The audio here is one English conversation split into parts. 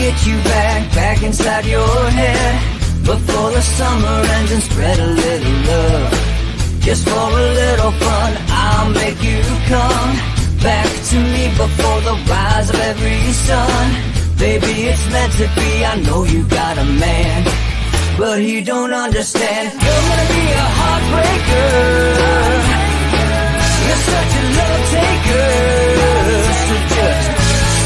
get you back inside your head. Before the summer ends and spread a little love. Just for a little fun, I'll make you come back to me before the rise of every sun. Baby, it's meant to be, I know you got a man, but he don't understand. You're gonna be a heartbreaker. You're such a love taker. So just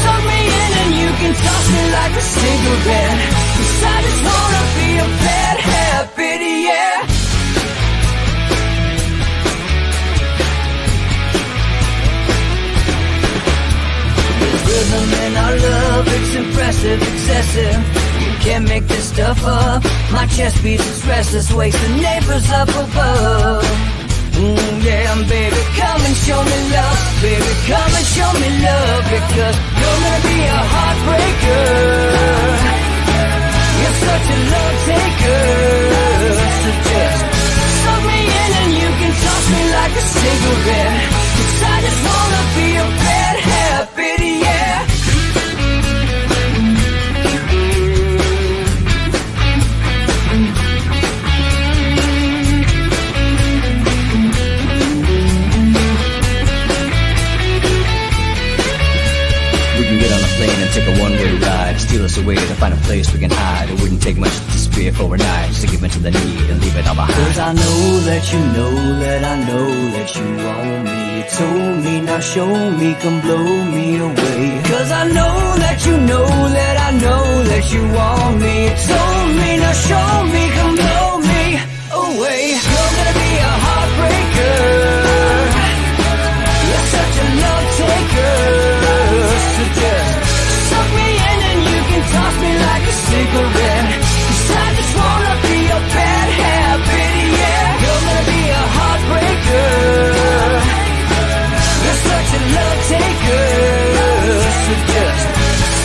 suck me in and you can toss me like a cigarette. 'Cause I just wanna be a bad habit, yeah. There's rhythm in our love, it's impressive, excessive. You can't make this stuff up. My chest beats, it's restless, wakes the neighbors up above. Yeah, baby, come and show me love. Baby, come and show me love. Because you're gonna be a heartbreaker. You're such a love taker. So just suck me in and you can toss me like a cigarette. 'Cause I just wanna be a bad habit, yeah. And take a one-way ride, steal us away to find a place we can hide. It wouldn't take much to disappear for a night, just to give into the need and leave it all behind. 'Cause I know that you know that I know that you want me. You told me, now show me, come blow me away. 'Cause I know that you know that I know that you want me. You told me, now show me, come blow me away. You're gonna be a heartbreaker. You're such a love taker. So just suck me in and you can toss me like a cigarette. 'Cause I just wanna be a bad habit, yeah. You're gonna be a heartbreaker. You're such a love taker. So just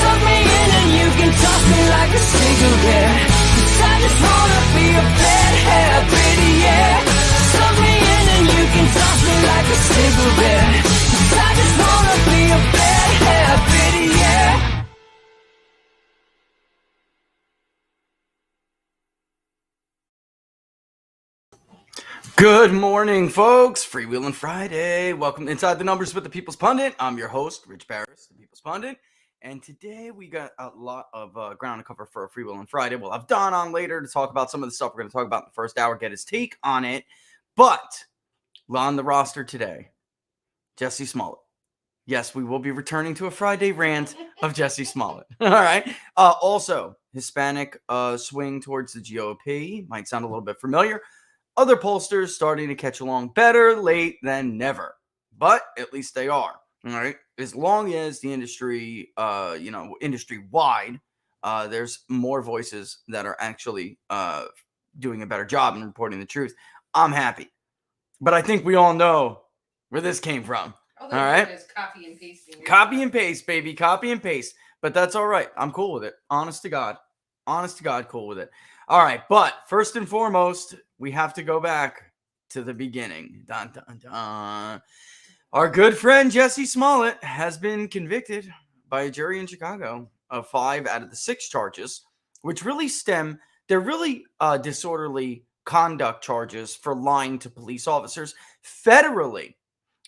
suck me in and you can toss me like a cigarette. 'Cause I just wanna be a bad habit, yeah. Suck me in and you can toss me like a cigarette. 'Cause I just wanna be a bad habit, yeah. Good morning, folks. Freewheeling Friday. Welcome to Inside the Numbers with the People's Pundit. I'm your host, Rich Paris, the People's Pundit. And today we got a lot of ground to cover for a Freewheeling Friday. We'll have Don on later to talk about some of the stuff we're going to talk about in the first hour, get his take on it. But on the roster today, Jussie Smollett. Yes, we will be returning to a Friday rant of Jussie Smollett. All right. Also, Hispanic swing towards the GOP. Might sound a little bit familiar. Other pollsters starting to catch along, better late than never. But at least they are. All right. As long as the industry, industry-wide, there's more voices that are actually doing a better job in reporting the truth, I'm happy. But I think we all know where this came from. All right. Copy and pasting. Copy and paste, baby. Copy and paste. But that's all right. I'm cool with it. Honest to God, cool with it. All right. But first and foremost, we have to go back to the beginning. Dun, dun, dun. Our good friend Jussie Smollett has been convicted by a jury in Chicago of 5 out of the 6 charges, which really they're really disorderly conduct charges for lying to police officers federally.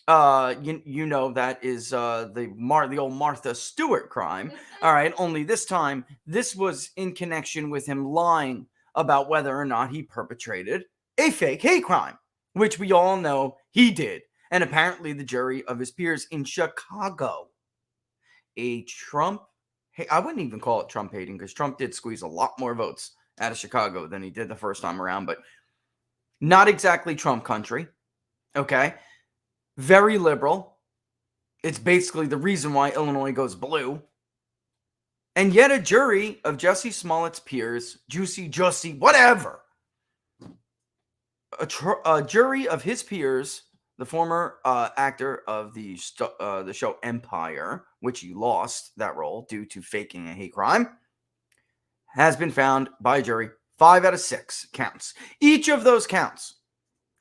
You know, that is the old Martha Stewart crime. All right. Only this time, this was in connection with him lying about whether or not he perpetrated a fake hate crime, which we all know he did. And apparently the jury of his peers in Chicago, I wouldn't even call it Trump hating, because Trump did squeeze a lot more votes out of Chicago than he did the first time around, but not exactly Trump country. Okay. Very liberal. It's basically the reason why Illinois goes blue. And yet a jury of Jussie Smollett's peers, Jussie, whatever. A jury of his peers, the former actor of the show Empire, which he lost that role due to faking a hate crime, has been found by a jury 5 out of 6 counts. Each of those counts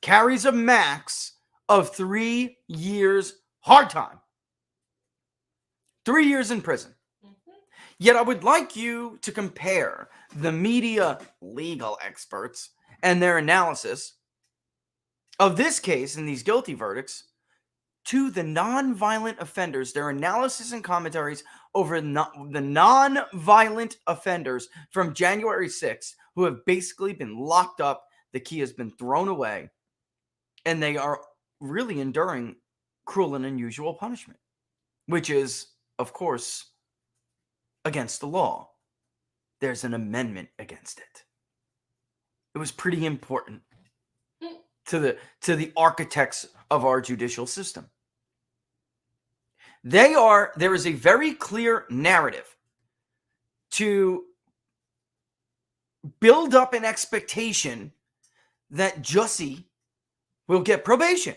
carries a max of 3 years hard time. 3 years in prison. Yet I would like you to compare the media legal experts and their analysis of this case and these guilty verdicts to the non-violent offenders, their analysis and commentaries over the non-violent offenders from January 6th who have basically been locked up, the key has been thrown away, and they are really enduring cruel and unusual punishment, which is, of course, against the law. There's an amendment against it. It was pretty important to the architects of our judicial system. There is a very clear narrative to build up an expectation that Jussie will get probation.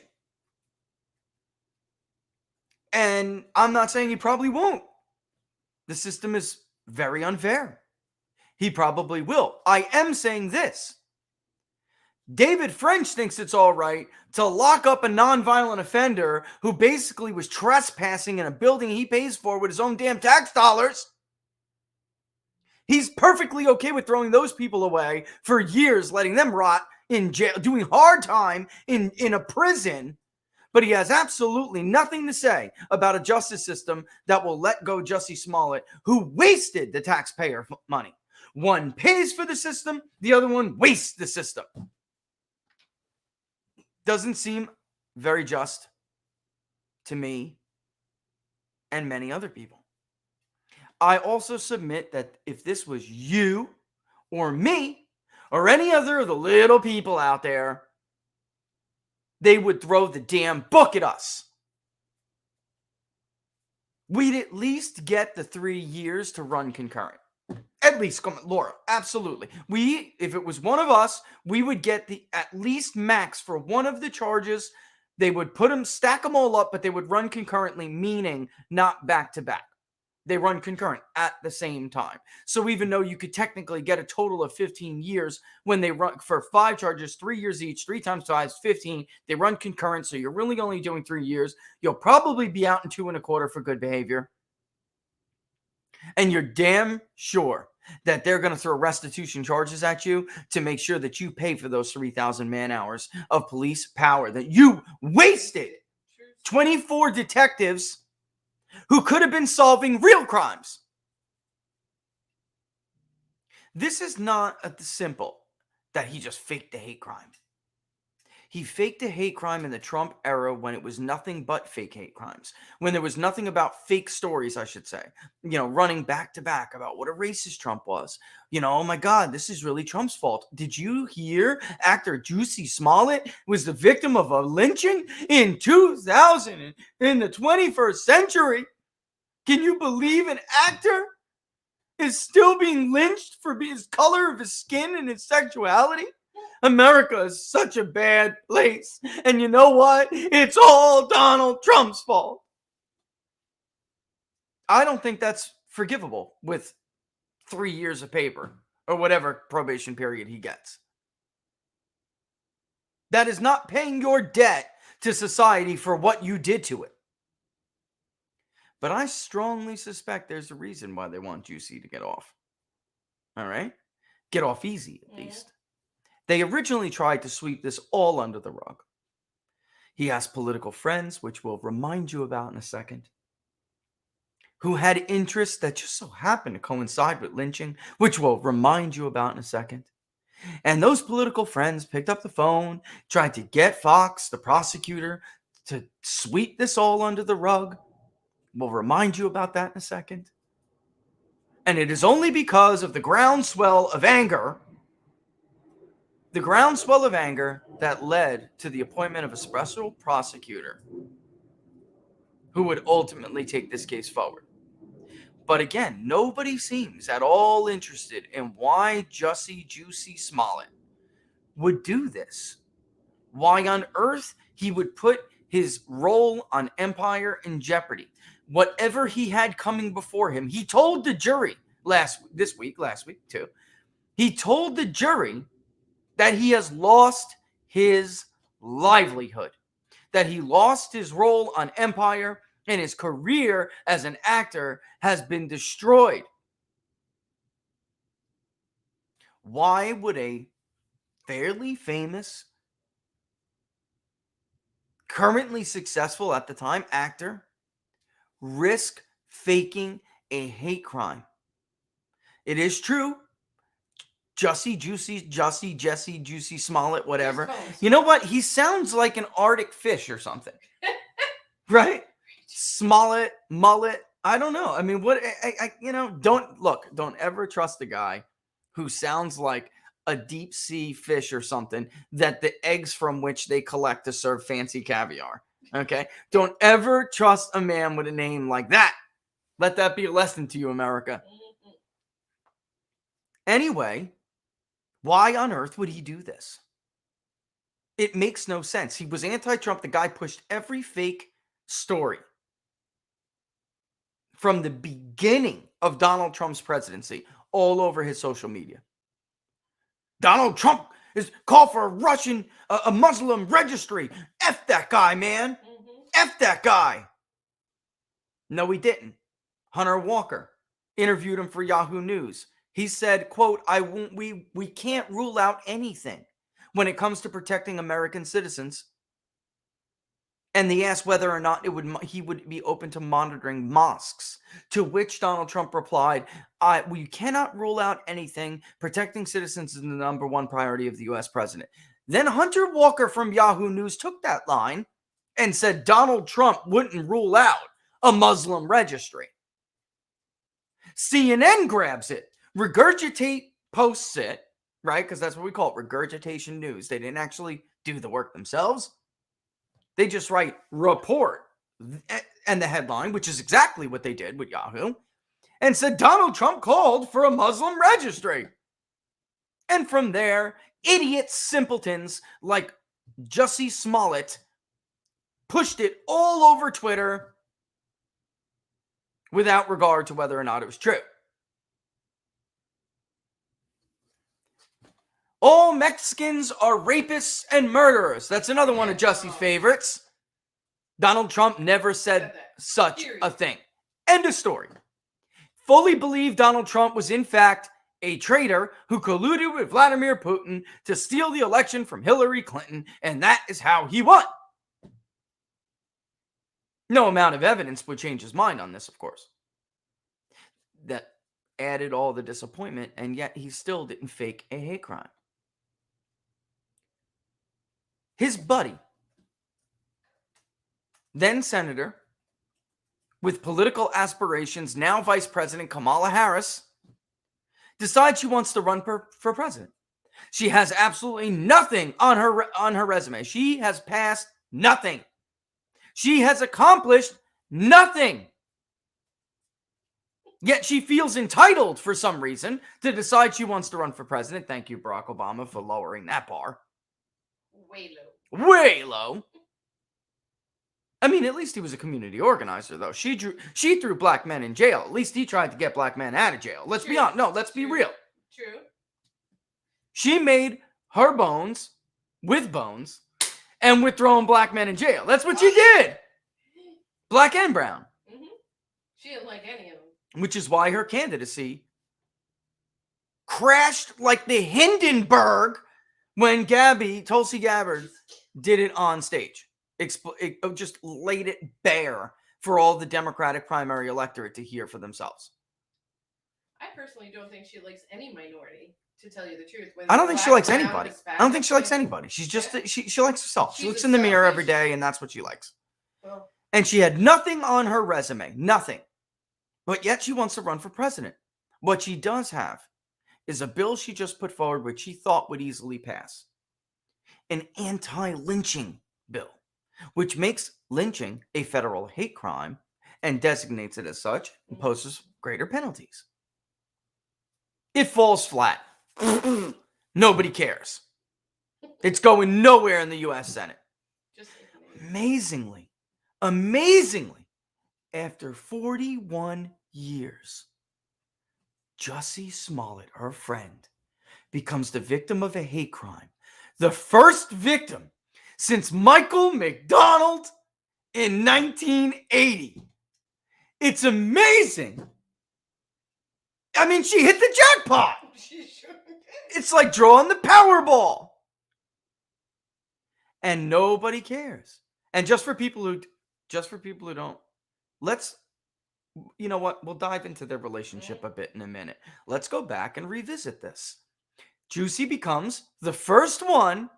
And I'm not saying he probably won't. The system is very unfair. He probably will. I am saying this. David French thinks it's all right to lock up a nonviolent offender who basically was trespassing in a building he pays for with his own damn tax dollars. He's perfectly okay with throwing those people away for years, letting them rot in jail, doing hard time in a prison. But he has absolutely nothing to say about a justice system that will let go Jussie Smollett, who wasted the taxpayer money. One pays for the system, the other one wastes the system. Doesn't seem very just to me and many other people. I also submit that if this was you or me or any other of the little people out there, they would throw the damn book at us. We'd at least get the 3 years to run concurrent. At least, come on, Laura, absolutely. If it was one of us, we would get the at least max for one of the charges. They would stack them all up, but they would run concurrently, meaning not back to back. They run concurrent at the same time. So even though you could technically get a total of 15 years when they run for 5 charges, 3 years each, 3 times 5 is 15. They run concurrent, so you're really only doing 3 years. You'll probably be out in 2 1/4 for good behavior. And you're damn sure that they're going to throw restitution charges at you to make sure that you pay for those 3,000 man-hours of police power that you wasted. 24 detectives who could have been solving real crimes. This is not simple that he just faked a hate crime. He faked a hate crime in the Trump era when it was nothing but fake hate crimes. When there was nothing about fake stories, I should say. Running back to back about what a racist Trump was. Oh my God, this is really Trump's fault. Did you hear actor Jussie Smollett was the victim of a lynching in 2000 in the 21st century? Can you believe an actor is still being lynched for his color of his skin and his sexuality? America is such a bad place. And you know what? It's all Donald Trump's fault. I don't think that's forgivable with 3 years of paper or whatever probation period he gets. That is not paying your debt to society for what you did to it. But I strongly suspect there's a reason why they want Jussie to get off. All right? Get off easy, at least. They originally tried to sweep this all under the rug. He has political friends, which we'll remind you about in a second, who had interests that just so happened to coincide with lynching, which we'll remind you about in a second. And those political friends picked up the phone, tried to get Fox, the prosecutor, to sweep this all under the rug. We'll remind you about that in a second. And it is only because of the groundswell of anger that led to the appointment of a special prosecutor who would ultimately take this case forward. But again, nobody seems at all interested in why Jussie Smollett would do this. Why on earth he would put his role on Empire in jeopardy. Whatever he had coming before him, he told the jury last week too. He told the jury that he has lost his livelihood, that he lost his role on Empire, and his career as an actor has been destroyed. Why would a fairly famous, currently successful at the time actor risk faking a hate crime? It is true. Jussie Smollett, whatever. You know what? He sounds like an Arctic fish or something. Right? Smollett, mullet. I don't know. I mean, what don't ever trust a guy who sounds like a deep sea fish or something that the eggs from which they collect to serve fancy caviar. Okay? Don't ever trust a man with a name like that. Let that be a lesson to you, America. Anyway, why on earth would he do this? It makes no sense. He was anti-Trump. The guy pushed every fake story from the beginning of Donald Trump's presidency all over his social media. Donald Trump is called for a Muslim registry. F that guy, man. F that guy. No, he didn't. Hunter Walker interviewed him for Yahoo News. He said, quote, we can't rule out anything when it comes to protecting American citizens. And they asked whether or not he would be open to monitoring mosques, to which Donald Trump replied, we cannot rule out anything. Protecting citizens is the number one priority of the U.S. president. Then Hunter Walker from Yahoo News took that line and said Donald Trump wouldn't rule out a Muslim registry. CNN grabs it, posts it, right? Because that's what we call it, regurgitation news. They didn't actually do the work themselves. They just write report and the headline, which is exactly what they did with Yahoo, and said Donald Trump called for a Muslim registry. And from there, idiots, simpletons like Jussie Smollett pushed it all over Twitter without regard to whether or not it was true. All Mexicans are rapists and murderers. That's another one of Jussie's favorites. Donald Trump never said such a thing. End of story. Fully believed Donald Trump was in fact a traitor who colluded with Vladimir Putin to steal the election from Hillary Clinton, and that is how he won. No amount of evidence would change his mind on this, of course. That added all the disappointment, and yet he still didn't fake a hate crime. His buddy, then senator, with political aspirations, now Vice President Kamala Harris, decides she wants to run for president. She has absolutely nothing on her resume. She has passed nothing. She has accomplished nothing. Yet she feels entitled for some reason to decide she wants to run for president. Thank you, Barack Obama, for lowering that bar. Way low. I mean, at least he was a community organizer, though. She threw black men in jail. At least he tried to get black men out of jail. Let's be honest. No, let's be real. True. She made her bones with bones and with throwing black men in jail. That's what she did. Black and brown. Mm-hmm. She didn't like any of them. Which is why her candidacy crashed like the Hindenburg when Tulsi Gabbard did it on stage. It just laid it bare for all the Democratic primary electorate to hear for themselves. I personally don't think she likes any minority, to tell you the truth. I don't think she likes anybody. I don't think she likes anybody. She's just, she likes herself. She looks in the mirror every day, and that's what she likes. Well, and she had nothing on her resume. Nothing. But yet she wants to run for president. What she does have is a bill she just put forward which she thought would easily pass. An anti-lynching bill, which makes lynching a federal hate crime and designates it as such, imposes greater penalties. It falls flat. Nobody cares. It's going nowhere in the U.S. Senate. Amazingly, after 41 years, Jussie Smollett, her friend, becomes the victim of a hate crime. The first victim since Michael McDonald in 1980. It's amazing. I mean, she hit the jackpot. she sure did. It's like drawing the Powerball. And nobody cares. And just for people who don't, let's, you know what? We'll dive into their relationship a bit in a minute. Let's go back and revisit this. Jussie becomes the first one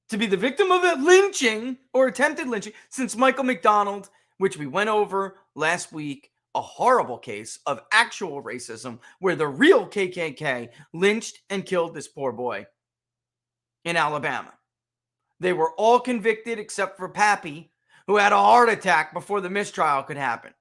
to be the victim of a lynching or attempted lynching since Michael McDonald, which we went over last week, a horrible case of actual racism where the real KKK lynched and killed this poor boy in Alabama. They were all convicted except for Pappy, who had a heart attack before the mistrial could happen.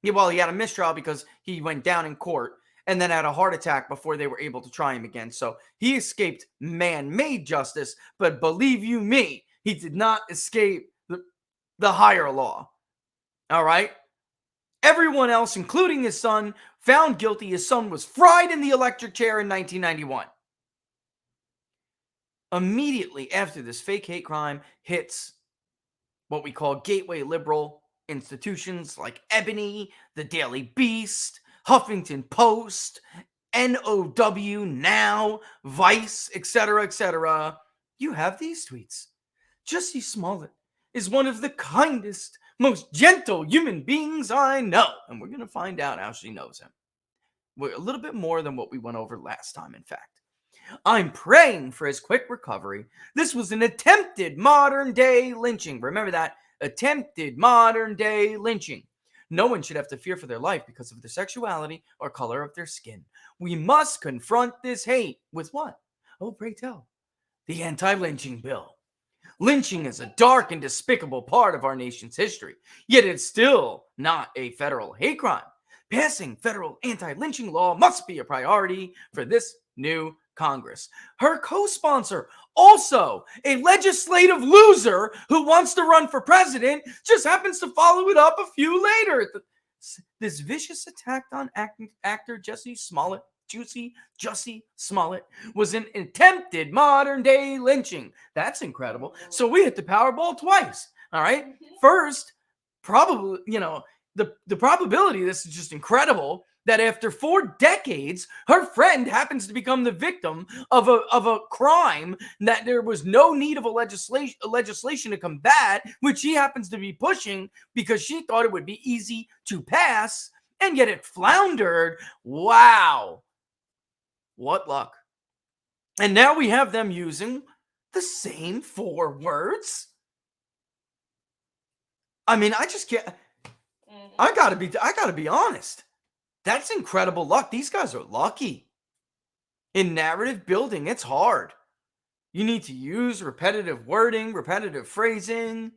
Well, he had a mistrial because he went down in court and then had a heart attack before they were able to try him again. So he escaped man-made justice, but believe you me, he did not escape the higher law. All right? Everyone else, including his son, found guilty. His son was fried in the electric chair in 1991. Immediately after this fake hate crime hits what we call gateway liberal institutions like Ebony, the Daily Beast, Huffington Post, NOW Now, Vice, etc., you have these tweets. Jussie Smollett is one of the kindest, most gentle human beings I know. And we're going to find out how she knows him. A little bit more than what we went over last time, in fact. I'm praying for his quick recovery. This was an attempted modern-day lynching. Remember that? Attempted modern-day lynching. No one should have to fear for their life because of their sexuality or color of their skin. We must confront this hate with what? Oh, pray tell. The anti-lynching bill. Lynching is a dark and despicable part of our nation's history, yet it's still not a federal hate crime. Passing federal anti-lynching law must be a priority for this new Congress. Her co-sponsor, also a legislative loser who wants to run for president, just happens to follow it up a few later. This vicious attack on actor Jussie Smollett was an attempted modern-day lynching. That's incredible. So we hit the Powerball twice. All right. First, probably, the probability of this is just incredible. That after 4 decades, her friend happens to become the victim of a crime that there was no need of a legislation to combat, which she happens to be pushing because she thought it would be easy to pass, and yet it floundered. Wow. What luck. And now we have them using the same 4 words. I mean, I just can't. I gotta be honest. That's incredible luck. These guys are lucky. In narrative building, it's hard. You need to use repetitive wording, repetitive phrasing.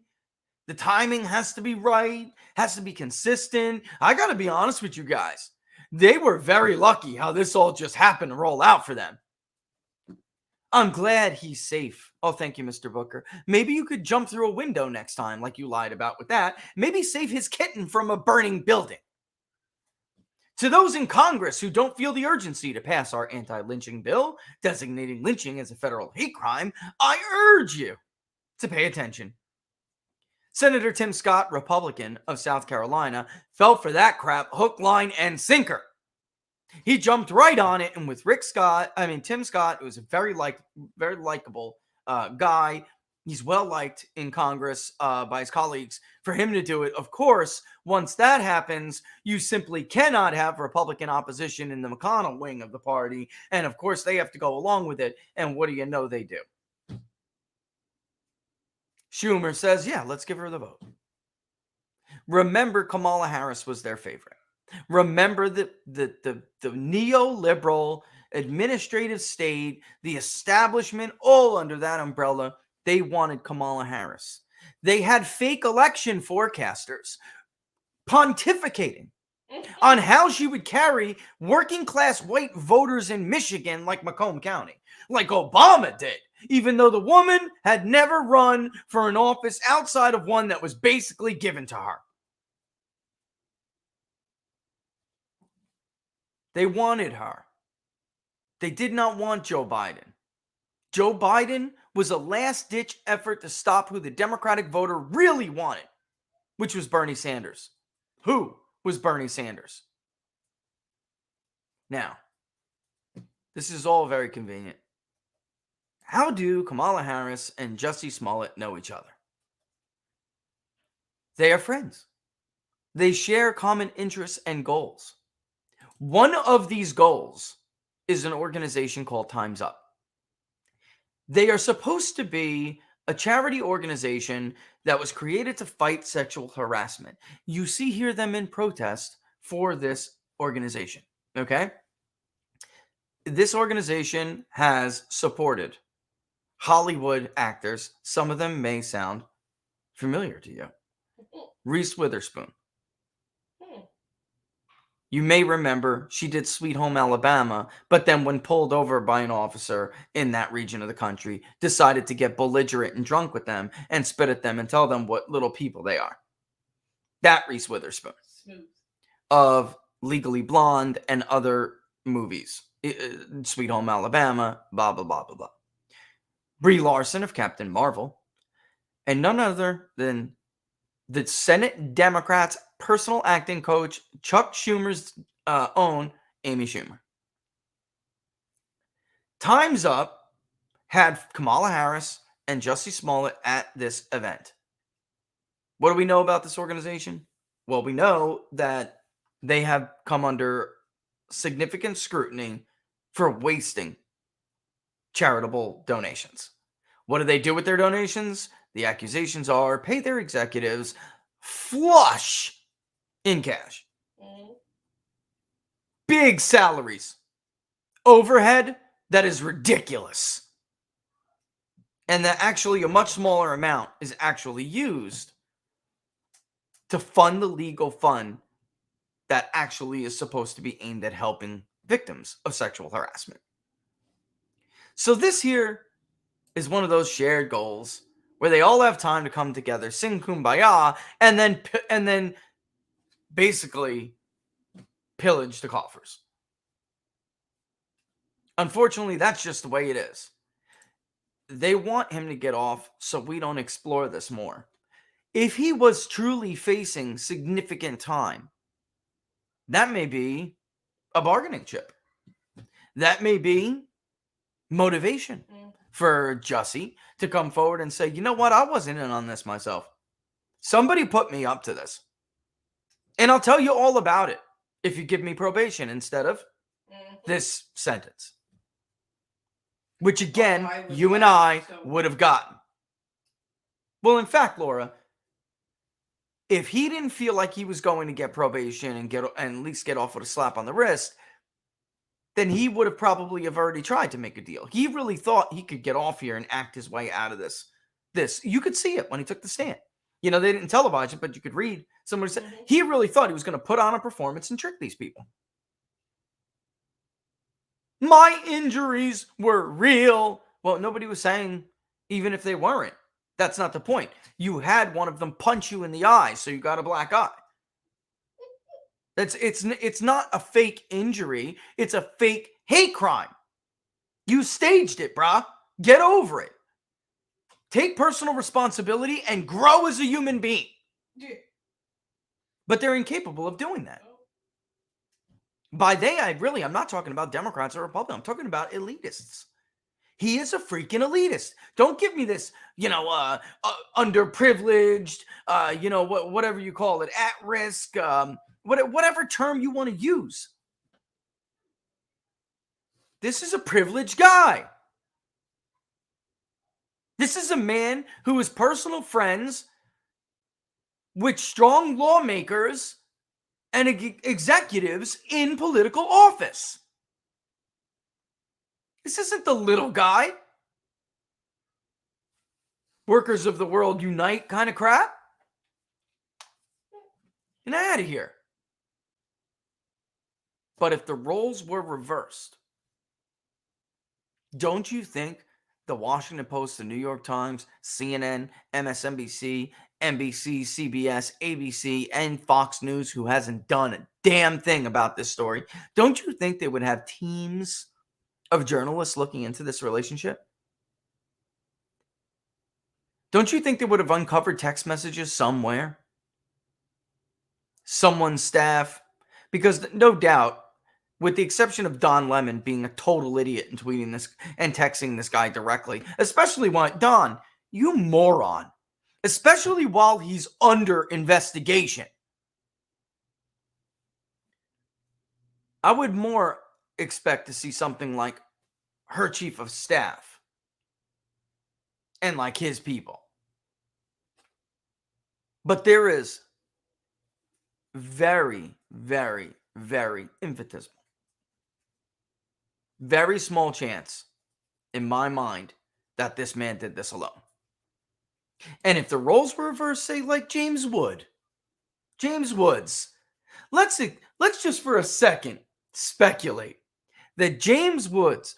The timing has to be right, has to be consistent. I got to be honest with you guys. They were very lucky how this all just happened to roll out for them. I'm glad he's safe. Oh, thank you, Mr. Booker. Maybe you could jump through a window next time like you lied about with that. Maybe save his kitten from a burning building. To those in Congress who don't feel the urgency to pass our anti-lynching bill, designating lynching as a federal hate crime, I urge you to pay attention. Senator Tim Scott, Republican of South Carolina, fell for that crap hook, line, and sinker. He jumped right on it, and with Tim Scott, who's a very likable guy. He's well liked in Congress by his colleagues. For him to do it, of course, once that happens, you simply cannot have Republican opposition in the McConnell wing of the party. And of course, they have to go along with it. And what do you know they do? Schumer says, yeah, let's give her the vote. Remember, Kamala Harris was their favorite. Remember the neoliberal administrative state, the establishment, all under that umbrella. They wanted Kamala Harris. They had fake election forecasters pontificating on how she would carry working class white voters in Michigan like Macomb County, like Obama did, even though the woman had never run for an office outside of one that was basically given to her. They wanted her. They did not want Joe Biden. Joe Biden was a last-ditch effort to stop who the Democratic voter really wanted, which was Bernie Sanders. Who was Bernie Sanders? Now, This is all very convenient. How do Kamala Harris and Jussie Smollett know each other? They are friends. They share common interests and goals. One of these goals is an organization called Time's Up. They are supposed to be a charity organization that was created to fight sexual harassment. You see here them in protest for this organization, okay? This organization has supported Hollywood actors. Some of them may sound familiar to you. Reese Witherspoon. You may remember she did Sweet Home Alabama, but then when pulled over by an officer in that region of the country, decided to get belligerent and drunk with them and spit at them and tell them what little people they are. That Reese Witherspoon. Smooth. Of Legally Blonde and other movies. Sweet Home Alabama, blah, blah, blah, blah, blah. Brie Larson of Captain Marvel. And none other than the Senate Democrats' personal acting coach, Chuck Schumer's own Amy Schumer. Time's Up had Kamala Harris and Jussie Smollett at this event. What do we know about this organization? Well, we know that they have come under significant scrutiny for wasting charitable donations. What do they do with their donations? The accusations are pay their executives flush in cash. Big salaries. Overhead that is ridiculous. And that actually a much smaller amount is actually used to fund the legal fund that actually is supposed to be aimed at helping victims of sexual harassment. So this here is one of those shared goals where they all have time to come together, sing Kumbaya, and then basically pillage the coffers. Unfortunately, that's just the way it is. They want him to get off so we don't explore this more. If he was truly facing significant time, that may be a bargaining chip. That may be motivation for Jussie to come forward and say, you know what, I wasn't in on this myself. Somebody put me up to this. And I'll tell you all about it if you give me probation instead of this sentence. Which again, you and I would have gotten. Well, in fact, Laura, if he didn't feel like he was going to get probation and at least get off with a slap on the wrist, then he would have probably have already tried to make a deal. He really thought he could get off here and act his way out of this. You could see it when he took the stand. You know, they didn't televise it, but you could read. Somebody said he really thought he was going to put on a performance and trick these people. My injuries were real. Well, nobody was saying even if they weren't. That's not the point. You had one of them punch you in the eye, so you got a black eye. It's not a fake injury. It's a fake hate crime. You staged it, brah. Get over it. Take personal responsibility and grow as a human being. Yeah. But they're incapable of doing that. By they, I'm not talking about Democrats or Republicans. I'm talking about elitists. He is a freaking elitist. Don't give me this, underprivileged, whatever you call it, at risk, whatever term you want to use. This is a privileged guy. This is a man who is personal friends with strong lawmakers and executives in political office. This isn't the little guy. Workers of the world unite kind of crap. Get out of here. But if the roles were reversed, don't you think the Washington Post, the New York Times, CNN, MSNBC, NBC, CBS, ABC, and Fox News, who hasn't done a damn thing about this story, don't you think they would have teams of journalists looking into this relationship? Don't you think they would have uncovered text messages somewhere? Someone's staff? Because no doubt with the exception of Don Lemon being a total idiot and tweeting this and texting this guy directly, especially when, Don, you moron, especially while he's under investigation. I would more expect to see something like her chief of staff and like his people. But there is very, very, very infinitesimal, very small chance in my mind that this man did this alone. And if the roles were reversed, say like James Woods, let's just for a second speculate that James Woods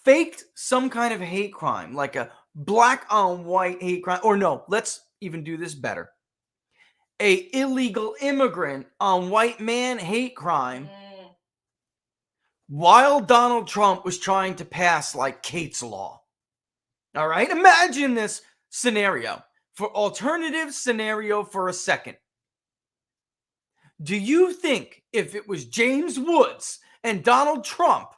faked some kind of hate crime, like a black on white hate crime, or no, let's even do this better. A illegal immigrant on white man hate crime while Donald Trump was trying to pass like Kate's Law. All right, imagine this scenario, for alternative scenario for a second. Do you think if it was James Woods and Donald Trump,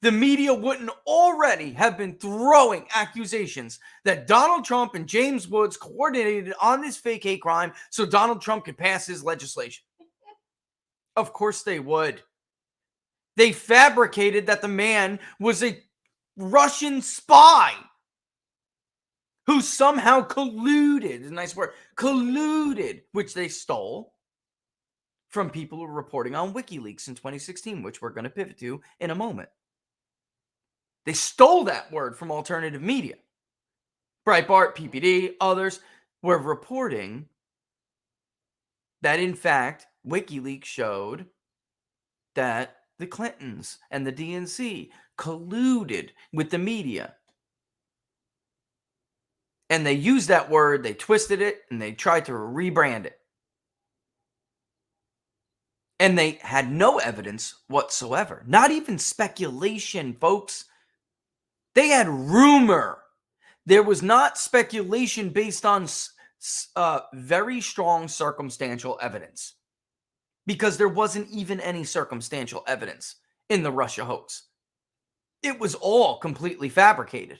the media wouldn't already have been throwing accusations that Donald Trump and James Woods coordinated on this fake hate crime so Donald Trump could pass his legislation? Of course they would. They fabricated that the man was a Russian spy who somehow colluded, a nice word, colluded, which they stole from people who were reporting on WikiLeaks in 2016, which we're going to pivot to in a moment. They stole that word from alternative media. Breitbart, PPD, others were reporting that, in fact, WikiLeaks showed that the Clintons and the DNC colluded with the media. And they used that word, they twisted it, and they tried to rebrand it. And they had no evidence whatsoever. Not even speculation, folks. They had rumor. There was not speculation based on very strong circumstantial evidence. Because there wasn't even any circumstantial evidence in the Russia hoax. It was all completely fabricated.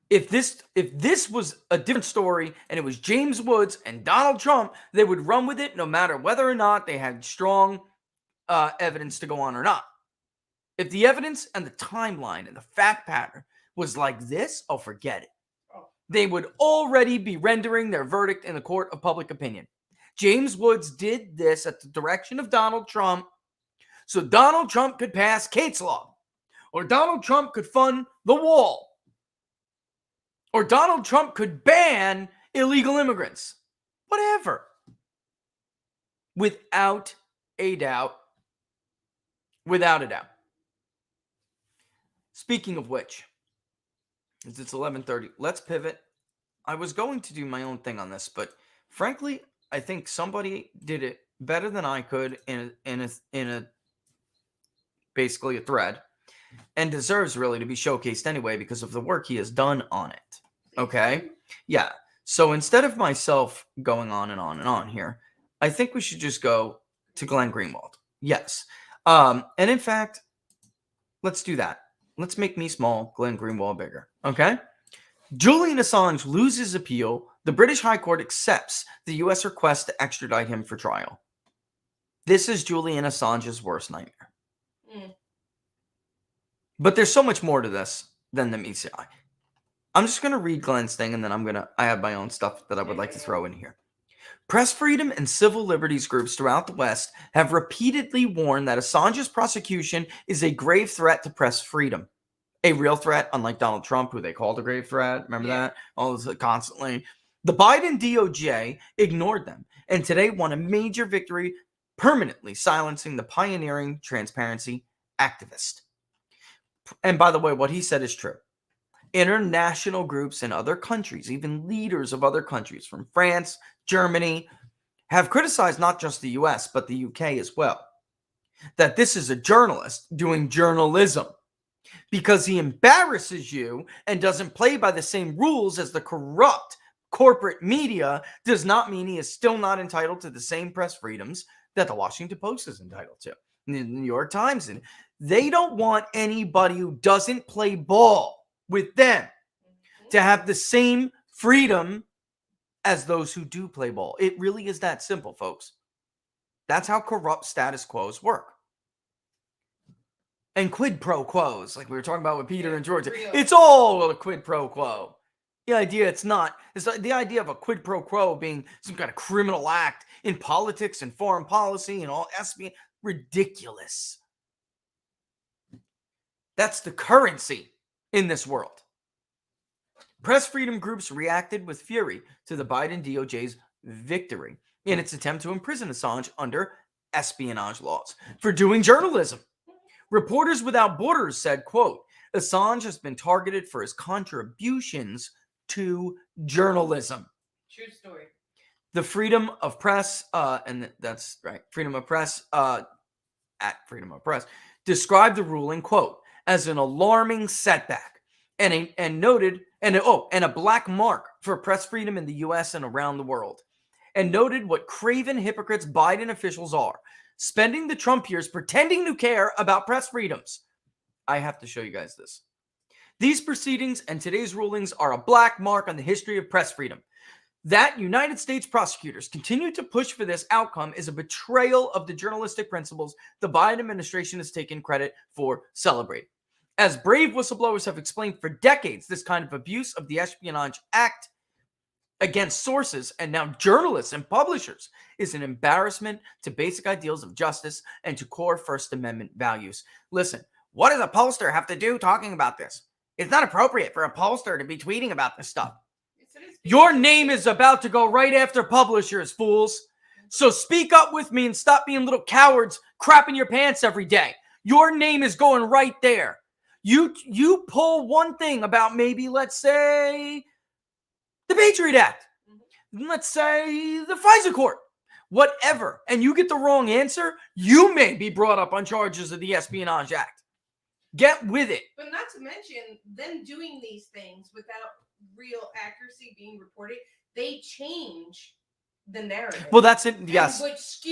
If this was a different story and it was James Woods and Donald Trump, they would run with it no matter whether or not they had strong evidence to go on or not. If the evidence and the timeline and the fact pattern was like this, oh, forget it. They would already be rendering their verdict in the court of public opinion. James Woods did this at the direction of Donald Trump so Donald Trump could pass Kate's Law, or Donald Trump could fund the wall, or Donald Trump could ban illegal immigrants. Whatever. Without a doubt. Without a doubt. Speaking of which, as it's 11:30, let's pivot. I was going to do my own thing on this, but frankly, I think somebody did it better than I could in a basically a thread, and deserves really to be showcased anyway because of the work he has done on it. Okay? Yeah. So instead of myself going on and on and on here, I think we should just go to Glenn Greenwald. Yes. And in fact, let's do that. Let's make me small, Glenn Greenwald bigger. Okay? Julian Assange loses appeal. The British High Court accepts the U.S. request to extradite him for trial. This is Julian Assange's worst nightmare. But there's so much more to this than the meets the eye. I'm just going to read Glenn's thing, and then I have my own stuff that I would like to throw in here. Press freedom and civil liberties groups throughout the West have repeatedly warned that Assange's prosecution is a grave threat to press freedom. A real threat, unlike Donald Trump, who they called a grave threat. Remember that? All this constantly. The Biden DOJ ignored them, and today won a major victory, permanently silencing the pioneering transparency activist. And by the way, what he said is true. International groups in other countries, even leaders of other countries from France, Germany, have criticized not just the US, but the UK as well. That this is a journalist doing journalism because he embarrasses you and doesn't play by the same rules as the corrupt corporate media does not mean he is still not entitled to the same press freedoms that the Washington Post is entitled to, and the New York Times. And they don't want anybody who doesn't play ball with them to have the same freedom as those who do play ball. It really is that simple, folks. That's how corrupt status quos work. And quid pro quos, like we were talking about with Peter and Georgia, it's all a quid pro quo. The idea it's the idea of a quid pro quo being some kind of criminal act in politics and foreign policy and all espionage, ridiculous. That's the currency in this world. Press freedom groups reacted with fury to the Biden DOJ's victory in its attempt to imprison Assange under espionage laws for doing journalism. Reporters Without Borders said, quote, Assange has been targeted for his contributions to journalism. True story. The freedom of press, and that's right, freedom of press, at Freedom of Press, described the ruling, quote, as an alarming setback and a black mark for press freedom in the U.S. and around the world, and noted what craven hypocrites Biden officials are, spending the Trump years pretending to care about press freedoms. I have to show you guys this. These proceedings and today's rulings are a black mark on the history of press freedom. That United States prosecutors continue to push for this outcome is a betrayal of the journalistic principles the Biden administration has taken credit for celebrating. As brave whistleblowers have explained for decades, this kind of abuse of the Espionage Act against sources and now journalists and publishers is an embarrassment to basic ideals of justice and to core First Amendment values. Listen, what does a pollster have to do talking about this? It's not appropriate for a pollster to be tweeting about this stuff. Your name is about to go right after publishers, fools. So speak up with me and stop being little cowards crapping your pants every day. Your name is going right there. You pull one thing about maybe, let's say, the Patriot Act. Let's say the FISA court. Whatever. And you get the wrong answer, you may be brought up on charges of the Espionage Act. Get with it. But not to mention them doing these things without real accuracy being reported, they change the narrative. Well, that's it. Yes.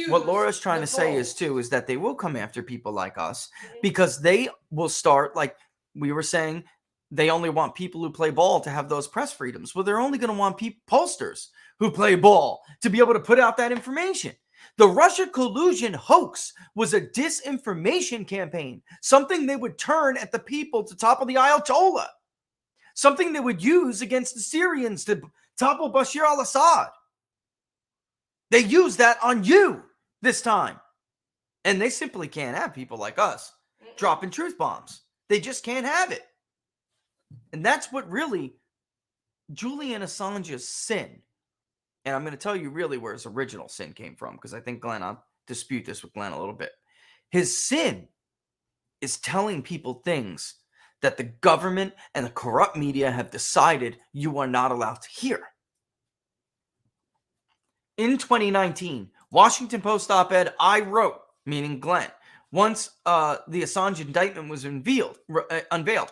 What Laura's trying to say is that they will come after people like us because they will start, like we were saying, they only want people who play ball to have those press freedoms. Well, they're only going to want pollsters who play ball to be able to put out that information. The Russia collusion hoax was a disinformation campaign, something they would turn at the people to topple the Ayatollah, something they would use against the Syrians to topple Bashar al-Assad. They use that on you this time. And they simply can't have people like us dropping truth bombs. They just can't have it. And that's what really Julian Assange's sin. And I'm going to tell you really where his original sin came from, because I think I'll dispute this with Glenn a little bit. His sin is telling people things that the government and the corrupt media have decided you are not allowed to hear. In 2019, Washington Post op-ed I wrote, meaning Glenn, once the Assange indictment was unveiled,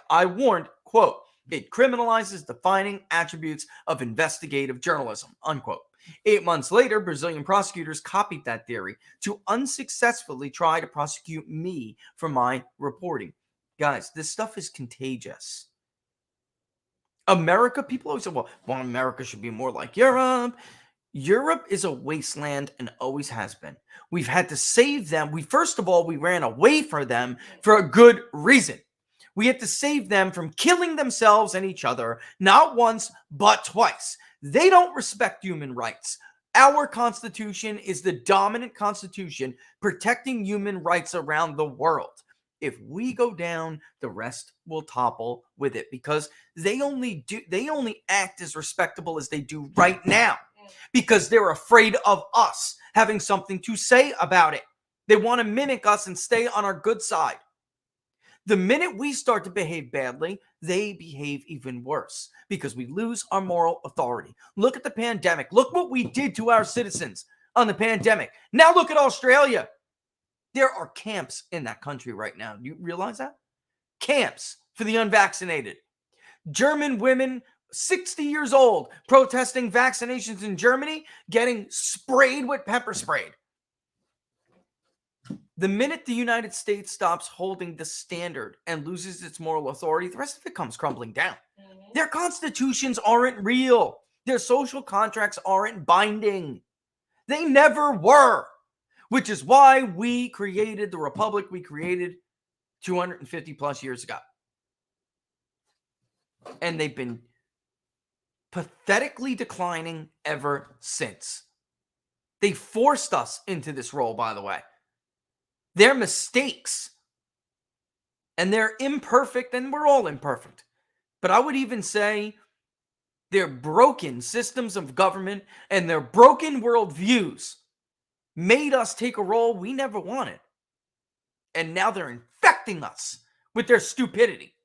I warned, quote, it criminalizes defining attributes of investigative journalism, unquote. 8 months later, Brazilian prosecutors copied that theory to unsuccessfully try to prosecute me for my reporting. Guys, this stuff is contagious. America, people always say, well, America should be more like Europe. Europe is a wasteland and always has been. We've had to save them. First of all, we ran away from them for a good reason. We had to save them from killing themselves and each other, not once, but twice. They don't respect human rights. Our Constitution is the dominant constitution protecting human rights around the world. If we go down, the rest will topple with it, because they only act as respectable as they do right now because they're afraid of us having something to say about it. They want to mimic us and stay on our good side. The minute we start to behave badly, they behave even worse because we lose our moral authority. Look at the pandemic. Look what we did to our citizens on the pandemic. Now look at Australia. There are camps in that country right now. Do you realize that? Camps for the unvaccinated. German women, 60 years old, protesting vaccinations in Germany, getting sprayed with pepper spray. The minute the United States stops holding the standard and loses its moral authority, the rest of it comes crumbling down. Their constitutions aren't real. Their social contracts aren't binding. They never were, which is why we created the republic we created 250 plus years ago. And they've been pathetically declining ever since. They forced us into this role, by the way. Their mistakes, and they're imperfect, and we're all imperfect. But I would even say their broken systems of government and their broken worldviews made us take a role we never wanted. And now they're infecting us with their stupidity.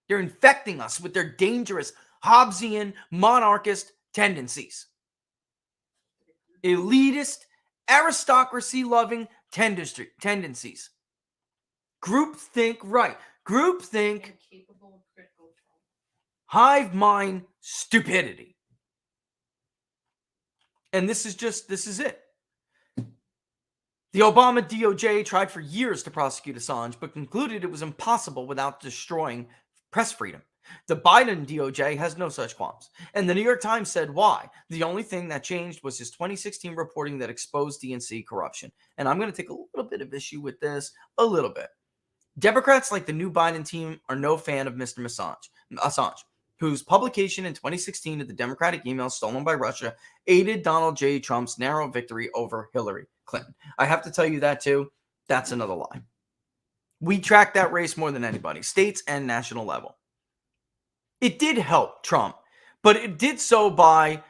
They're infecting us with their dangerous Hobbesian, monarchist tendencies. Elitist, aristocracy-loving tendencies. Groupthink, right. Groupthink, Incapable of critical thought. hive mind stupidity. And this is it. The Obama DOJ tried for years to prosecute Assange, but concluded it was impossible without destroying press freedom. The Biden DOJ has no such qualms. And the New York Times said why. The only thing that changed was his 2016 reporting that exposed DNC corruption. And I'm going to take a little bit of issue with this, a little bit. Democrats like the new Biden team are no fan of Mr. Assange, whose publication in 2016 of the Democratic emails stolen by Russia aided Donald J. Trump's narrow victory over Hillary Clinton. I have to tell you that too. That's another lie. We tracked that race more than anybody, states and national level. It did help Trump, but it did so by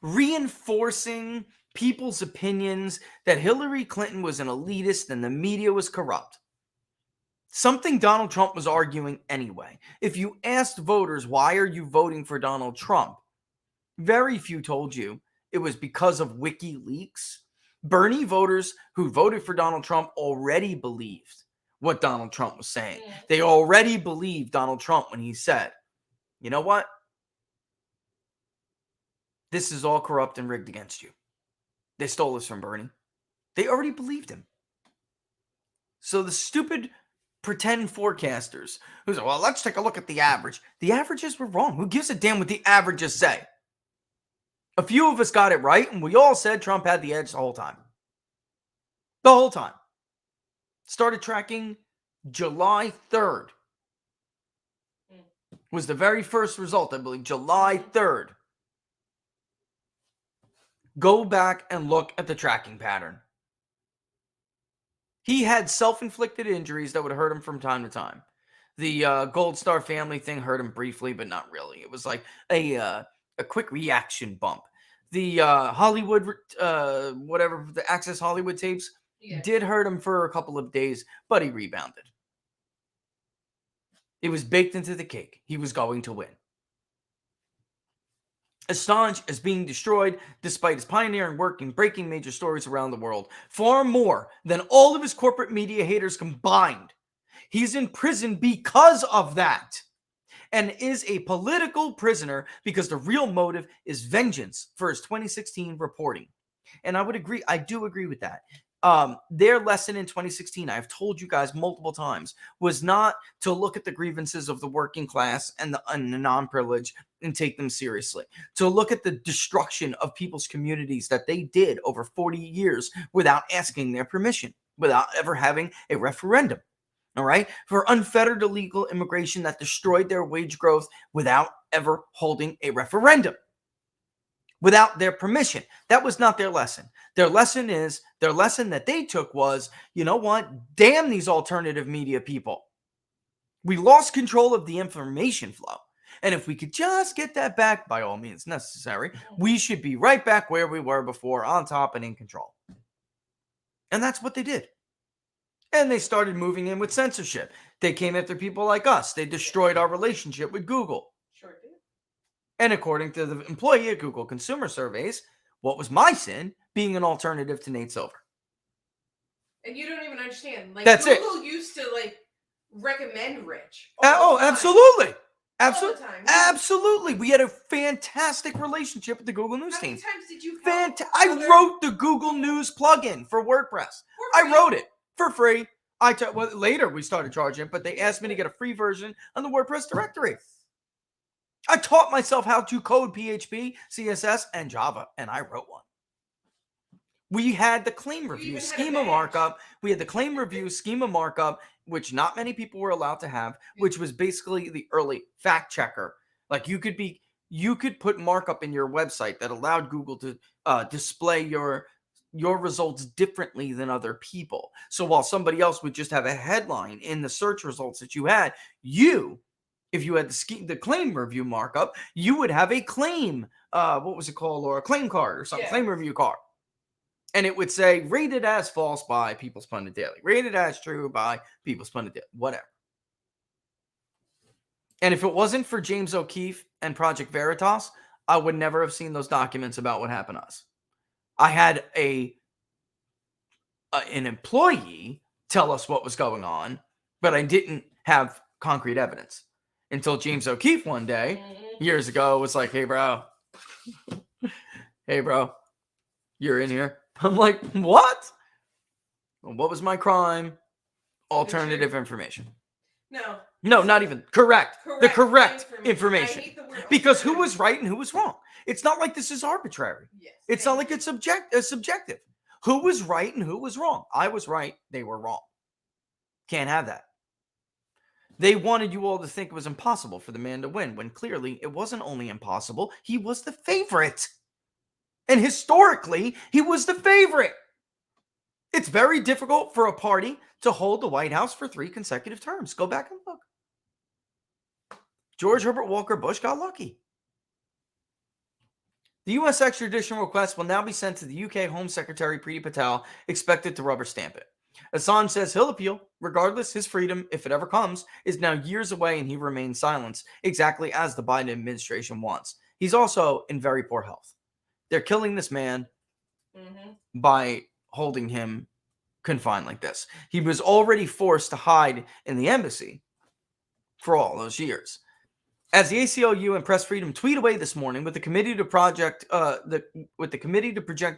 reinforcing people's opinions that Hillary Clinton was an elitist and the media was corrupt. Something Donald Trump was arguing anyway. If you asked voters, why are you voting for Donald Trump? Very few told you it was because of WikiLeaks. Bernie voters who voted for Donald Trump already believed what Donald Trump was saying. They already believed Donald Trump when he said, you know what? This is all corrupt and rigged against you. They stole this from Bernie. They already believed him. So the stupid pretend forecasters who say, well, let's take a look at the average. The averages were wrong. Who gives a damn what the averages say? A few of us got it right, and we all said Trump had the edge the whole time. The whole time. Started tracking July 3rd. Was the very first result, I believe. July 3rd. Go back and look at the tracking pattern. He had self-inflicted injuries that would hurt him from time to time. The Gold Star family thing hurt him briefly, but not really. It was like a quick reaction bump. The Hollywood, whatever, the Access Hollywood tapes did hurt him for a couple of days, but he rebounded. It was baked into the cake. He was going to win. Assange is being destroyed despite his pioneering work in breaking major stories around the world, far more than all of his corporate media haters combined. He's in prison because of that, and is a political prisoner because the real motive is vengeance for his 2016 reporting. And I would agree, I do agree with that. Their lesson in 2016, I've told you guys multiple times, was not to look at the grievances of the working class and the non-privileged and take them seriously. To look at the destruction of people's communities that they did over 40 years without asking their permission, without ever having a referendum. All right? For unfettered illegal immigration that destroyed their wage growth without ever holding a referendum. Without their permission. That was not their lesson. Their lesson that they took was, you know what? Damn these alternative media people. We lost control of the information flow. And if we could just get that back, by all means necessary, we should be right back where we were before, on top and in control. And that's what they did. And they started moving in with censorship. They came after people like us. They destroyed our relationship with Google. Sure did. And according to the employee at Google Consumer Surveys, what was my sin? Being an alternative to Nate Silver. And you don't even understand. Like, That's Google used to, like, recommend Rich. Oh, absolutely. Absolutely. All the time. Absolutely. We had a fantastic relationship with the Google News How many team. times did you I wrote the Google News plugin for WordPress. I wrote it for free. Well, later we started charging it, but they asked me to get a free version on the WordPress directory. I taught myself how to code PHP, CSS, and Java, and I wrote one. We had the claim review schema markup. We had the claim review schema markup, which not many people were allowed to have, which was basically the early fact checker. Like you could put markup in your website that allowed Google to display your results differently than other people. So while somebody else would just have a headline in the search results that you had, if you had the claim review markup, you would have a claim, what was it called, or a claim card or something, claim review card. And it would say, rated as false by People's Pundit Daily, rated as true by People's Pundit Daily, whatever. And if it wasn't for James O'Keefe and Project Veritas, I would never have seen those documents about what happened to us. I had an employee tell us what was going on, but I didn't have concrete evidence until James O'Keefe one day, years ago, was like, hey, bro, you're in here. I'm like, what? What was my crime? Alternative information. No, not even. Correct. The correct information. Because who was right and who was wrong? It's not like this is arbitrary. Yes. It's not like it's subjective. Who was right and who was wrong? I was right. They were wrong. Can't have that. They wanted you all to think it was impossible for the man to win, when clearly it wasn't only impossible, he was the favorite. And historically, he was the favorite. It's very difficult for a party to hold the White House for 3 consecutive terms. Go back and look. George Herbert Walker Bush got lucky. The U.S. extradition request will now be sent to the UK Home Secretary Priti Patel, expected to rubber stamp it. Assange says he'll appeal. Regardless, his freedom, if it ever comes, is now years away and he remains silent, exactly as the Biden administration wants. He's also in very poor health. They're killing this man by holding him confined like this. He was already forced to hide in the embassy for all those years. As the ACLU and Press Freedom tweet away this morning with the committee to project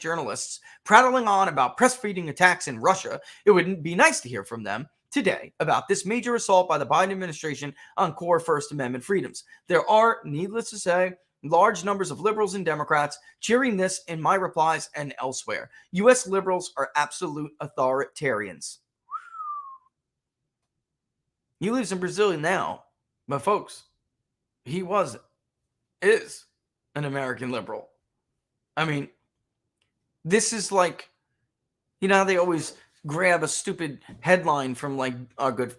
journalists prattling on about press freedom attacks in Russia, it would be nice to hear from them today about this major assault by the Biden administration on core First Amendment freedoms. There are, needless to say, large numbers of liberals and Democrats cheering this in my replies and elsewhere. U.S. liberals are absolute authoritarians. He lives in Brazil now, but folks, he is an American liberal. I mean, this is like, you know how they always grab a stupid headline from like our good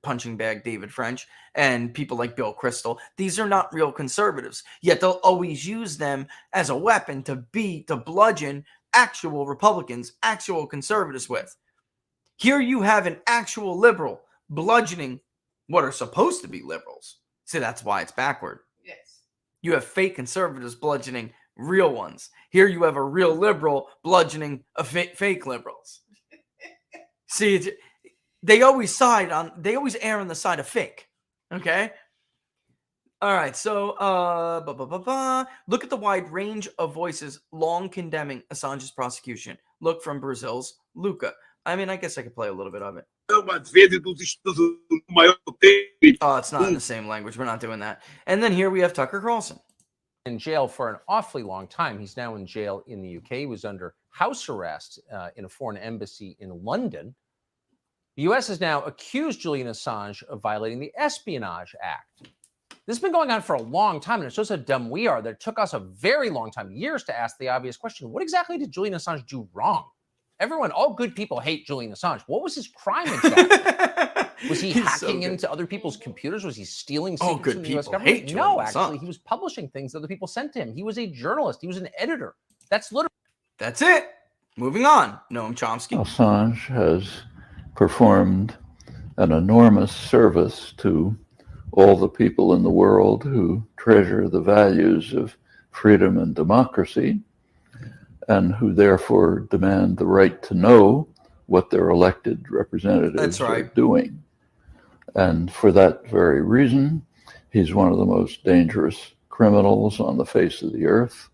punching bag David French and people like Bill Kristol. These are not real conservatives, yet they'll always use them as a weapon to bludgeon actual Republicans, actual conservatives with. Here you have an actual liberal bludgeoning what are supposed to be liberals. So that's why it's backward. Yes. You have fake conservatives bludgeoning real ones. Here you have a real liberal bludgeoning fake liberals. See, they always err on the side of fake. Okay? All right, so look at the wide range of voices long condemning Assange's prosecution. Look from Brazil's Luca. I mean, I guess I could play a little bit of it. Oh, it's not in the same language. We're not doing that. And then here we have Tucker Carlson. In jail for an awfully long time. He's now in jail in the UK. He was under house arrest in a foreign embassy in London. The U.S. has now accused Julian Assange of violating the Espionage Act. This has been going on for a long time, and it shows how dumb we are that it took us a very long time, years, to ask the obvious question: what exactly did Julian Assange do wrong? All good people hate Julian Assange. What was his crime exactly? Was he hacking into other people's computers? Was he stealing secrets from the U.S. government? No, actually, he was publishing things that other people sent to him. He was a journalist. He was an editor. That's it. Moving on. Noam Chomsky. Assange has performed an enormous service to all the people in the world who treasure the values of freedom and democracy, and who therefore demand the right to know what their elected representatives are doing. And for that very reason, He's one of the most dangerous criminals on the face of the earth.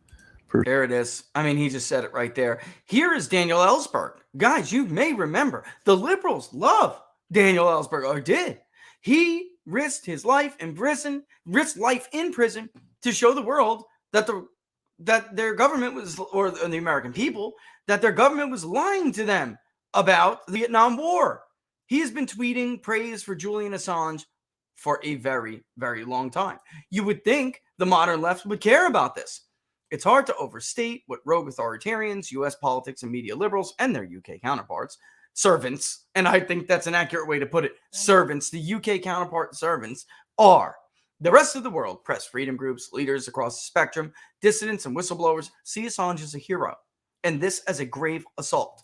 There it is. I mean, he just said it right there. Here is Daniel Ellsberg. Guys, you may remember the liberals love Daniel Ellsberg, or did. He risked his life in prison, to show the world that their government was, or the American people, that their government was lying to them about the Vietnam War. He has been tweeting praise for Julian Assange for a very, very long time. You would think the modern left would care about this. It's hard to overstate what rogue authoritarians, U.S. politics and media liberals, and their UK counterparts, servants, and I think that's an accurate way to put it, servants, the UK counterpart servants, are. The rest of the world, press freedom groups, leaders across the spectrum, dissidents and whistleblowers, see Assange as a hero, and this as a grave assault.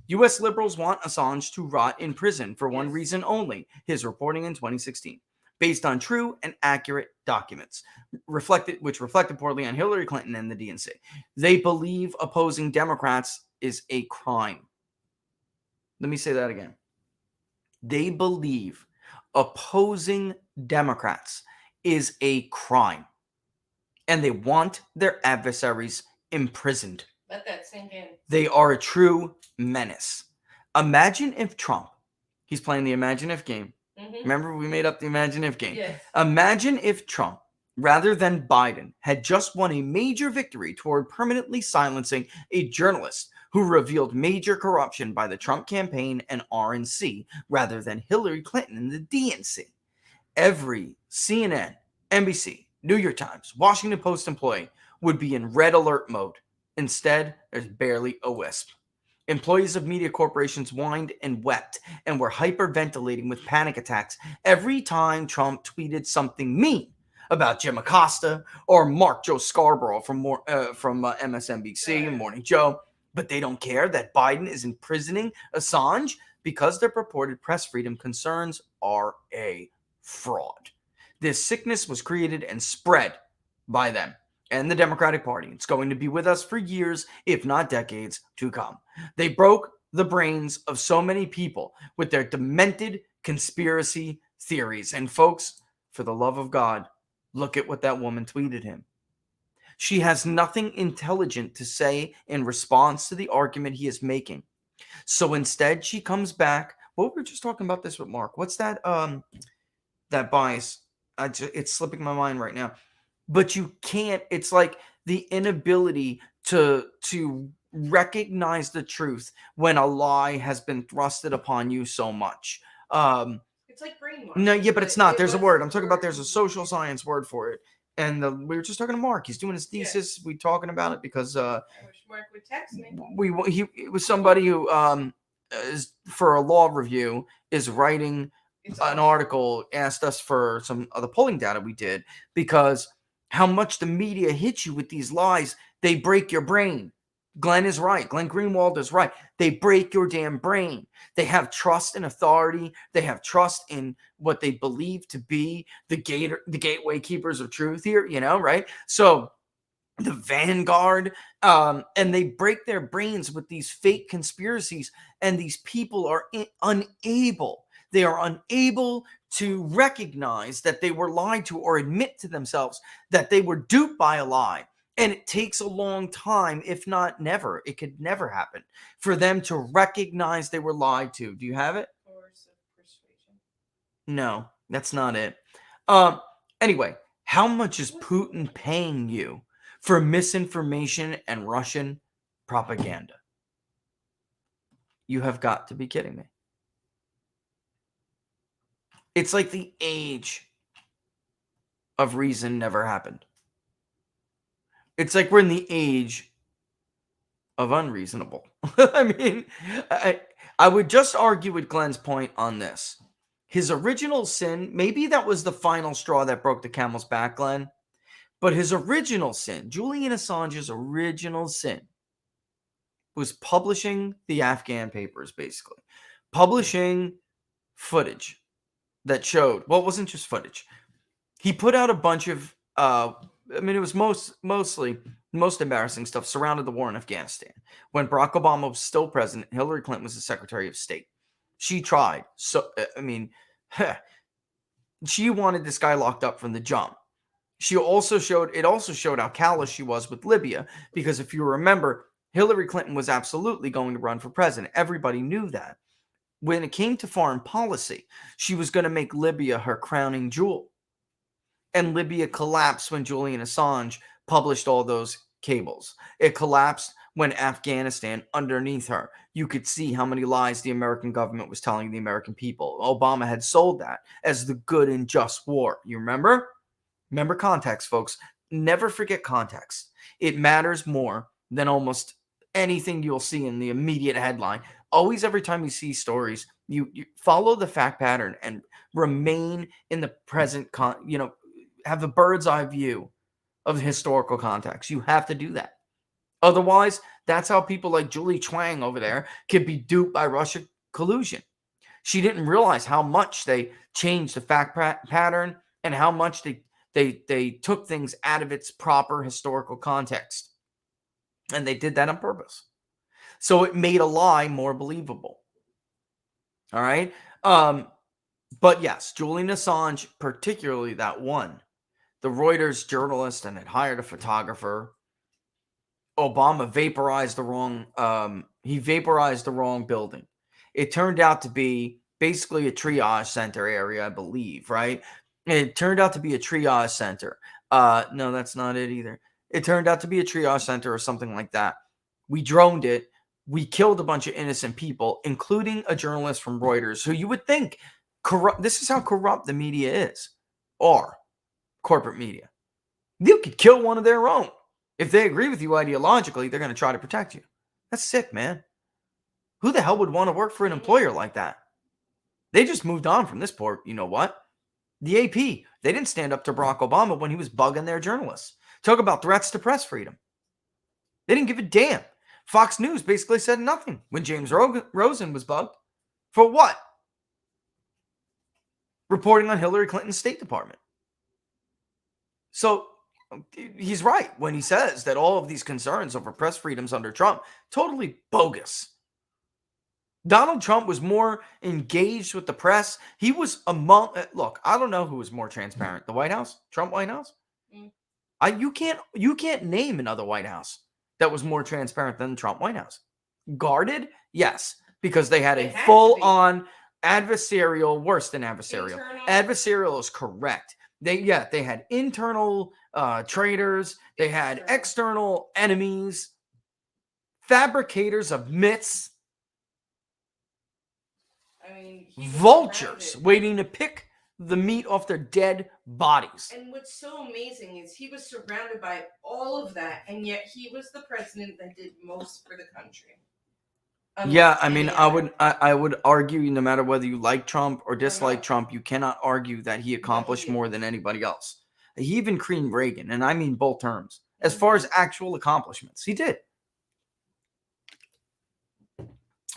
U.S. liberals want Assange to rot in prison for one reason only, his reporting in 2016. Based on true and accurate documents, which reflected poorly on Hillary Clinton and the DNC. They believe opposing Democrats is a crime. Let me say that again. They believe opposing Democrats is a crime, and they want their adversaries imprisoned. Let that sink in. They are a true menace. Imagine if Trump, he's playing the imagine if game. Remember, we made up the imagine if game. Yes. Imagine if Trump, rather than Biden, had just won a major victory toward permanently silencing a journalist who revealed major corruption by the Trump campaign and RNC, rather than Hillary Clinton and the DNC. Every CNN, NBC, New York Times, Washington Post employee would be in red alert mode. Instead, there's barely a wisp. Employees of media corporations whined and wept and were hyperventilating with panic attacks every time Trump tweeted something mean about Jim Acosta or Mark Joe Scarborough from MSNBC and Morning Joe. But they don't care that Biden is imprisoning Assange because their purported press freedom concerns are a fraud. This sickness was created and spread by them and the Democratic Party. It's going to be with us for years, if not decades, to come. They broke the brains of so many people with their demented conspiracy theories. And folks, for the love of God, look at what that woman tweeted him. She has nothing intelligent to say in response to the argument he is making. So instead, she comes back. Well, we were just talking about this with Mark. What's that? That bias. It's slipping my mind right now. But you can't. It's like the inability to recognize the truth when a lie has been thrusted upon you so much. It's like brainwashing. No, yeah, but it's not. There's a word. I'm talking about. There's a social science word for it. And we were just talking to Mark. He's doing his thesis. We talking about it because I wish Mark would text me. It was somebody who is for a law review is writing an article, asked us for some of the polling data we did because how much the media hits you with these lies, they break your brain. Glenn is right. Glenn Greenwald is right. They break your damn brain. They have trust in authority. They have trust in what they believe to be the gateway keepers of truth here, right? So the vanguard, and they break their brains with these fake conspiracies, and these people are unable. They are unable to recognize that they were lied to or admit to themselves that they were duped by a lie. And it takes a long time, if not never. It could never happen for them to recognize they were lied to. Do you have it? Coercive persuasion. No, that's not it. Anyway, how much is Putin paying you for misinformation and Russian propaganda? You have got to be kidding me. It's like the age of reason never happened. It's like we're in the age of unreasonable. I mean, I would just argue with Glenn's point on this. His original sin, maybe that was the final straw that broke the camel's back, Glenn. But his original sin, Julian Assange's original sin, was publishing the Afghan papers, basically. Publishing footage that showed, well, it wasn't just footage. He put out a bunch of, it was mostly most embarrassing stuff surrounded the war in Afghanistan. When Barack Obama was still president, Hillary Clinton was the Secretary of State. She tried. So, she wanted this guy locked up from the jump. It also showed how callous she was with Libya, because if you remember, Hillary Clinton was absolutely going to run for president. Everybody knew that. When it came to foreign policy, she was going to make Libya her crowning jewel. And Libya collapsed when Julian Assange published all those cables. It collapsed when Afghanistan, underneath her, you could see how many lies the American government was telling the American people. Obama had sold that as the good and just war. You remember? Remember context, folks. Never forget context. It matters more than almost anything you'll see in the immediate headline. Always, every time you see stories, you follow the fact pattern and remain in the present, have a bird's eye view of the historical context. You have to do that. Otherwise, that's how people like Julie Chuang over there could be duped by Russia collusion. She didn't realize how much they changed the fact pattern and how much they took things out of its proper historical context. And they did that on purpose. So it made a lie more believable. All right. But yes, Julian Assange, particularly that one, the Reuters journalist, and had hired a photographer. Obama vaporized the wrong building. It turned out to be basically a triage center area, I believe, right? It turned out to be a triage center. No, that's not it either. It turned out to be a triage center or something like that. We droned it. We killed a bunch of innocent people, including a journalist from Reuters, who you would think corrupt. This is how corrupt the media is, or corporate media. You could kill one of their own. If they agree with you ideologically, they're going to try to protect you. That's sick, man. Who the hell would want to work for an employer like that? They just moved on from this port. You know what? The AP, they didn't stand up to Barack Obama when he was bugging their journalists. Talk about threats to press freedom. They didn't give a damn. Fox News basically said nothing when James Rosen was bugged. For what? Reporting on Hillary Clinton's State Department. So he's right when he says that all of these concerns over press freedoms under Trump, totally bogus. Donald Trump was more engaged with the press. He was look, I don't know who was more transparent. The White House? Trump White House? You can't name another White House that was more transparent than the Trump White House. Guarded? Yes, because they had a full-on adversarial, worse than adversarial. Adversarial is correct. They had internal traitors. They had external enemies, fabricators of myths, vultures waiting to pick the meat off their dead bodies. And what's so amazing is he was surrounded by all of that, and yet he was the president that did most for the country. Yeah, I mean, I would argue, no matter whether you like Trump or dislike Trump, you cannot argue that he accomplished more than anybody else. He even creamed Reagan, and I mean both terms. As far as actual accomplishments, he did. All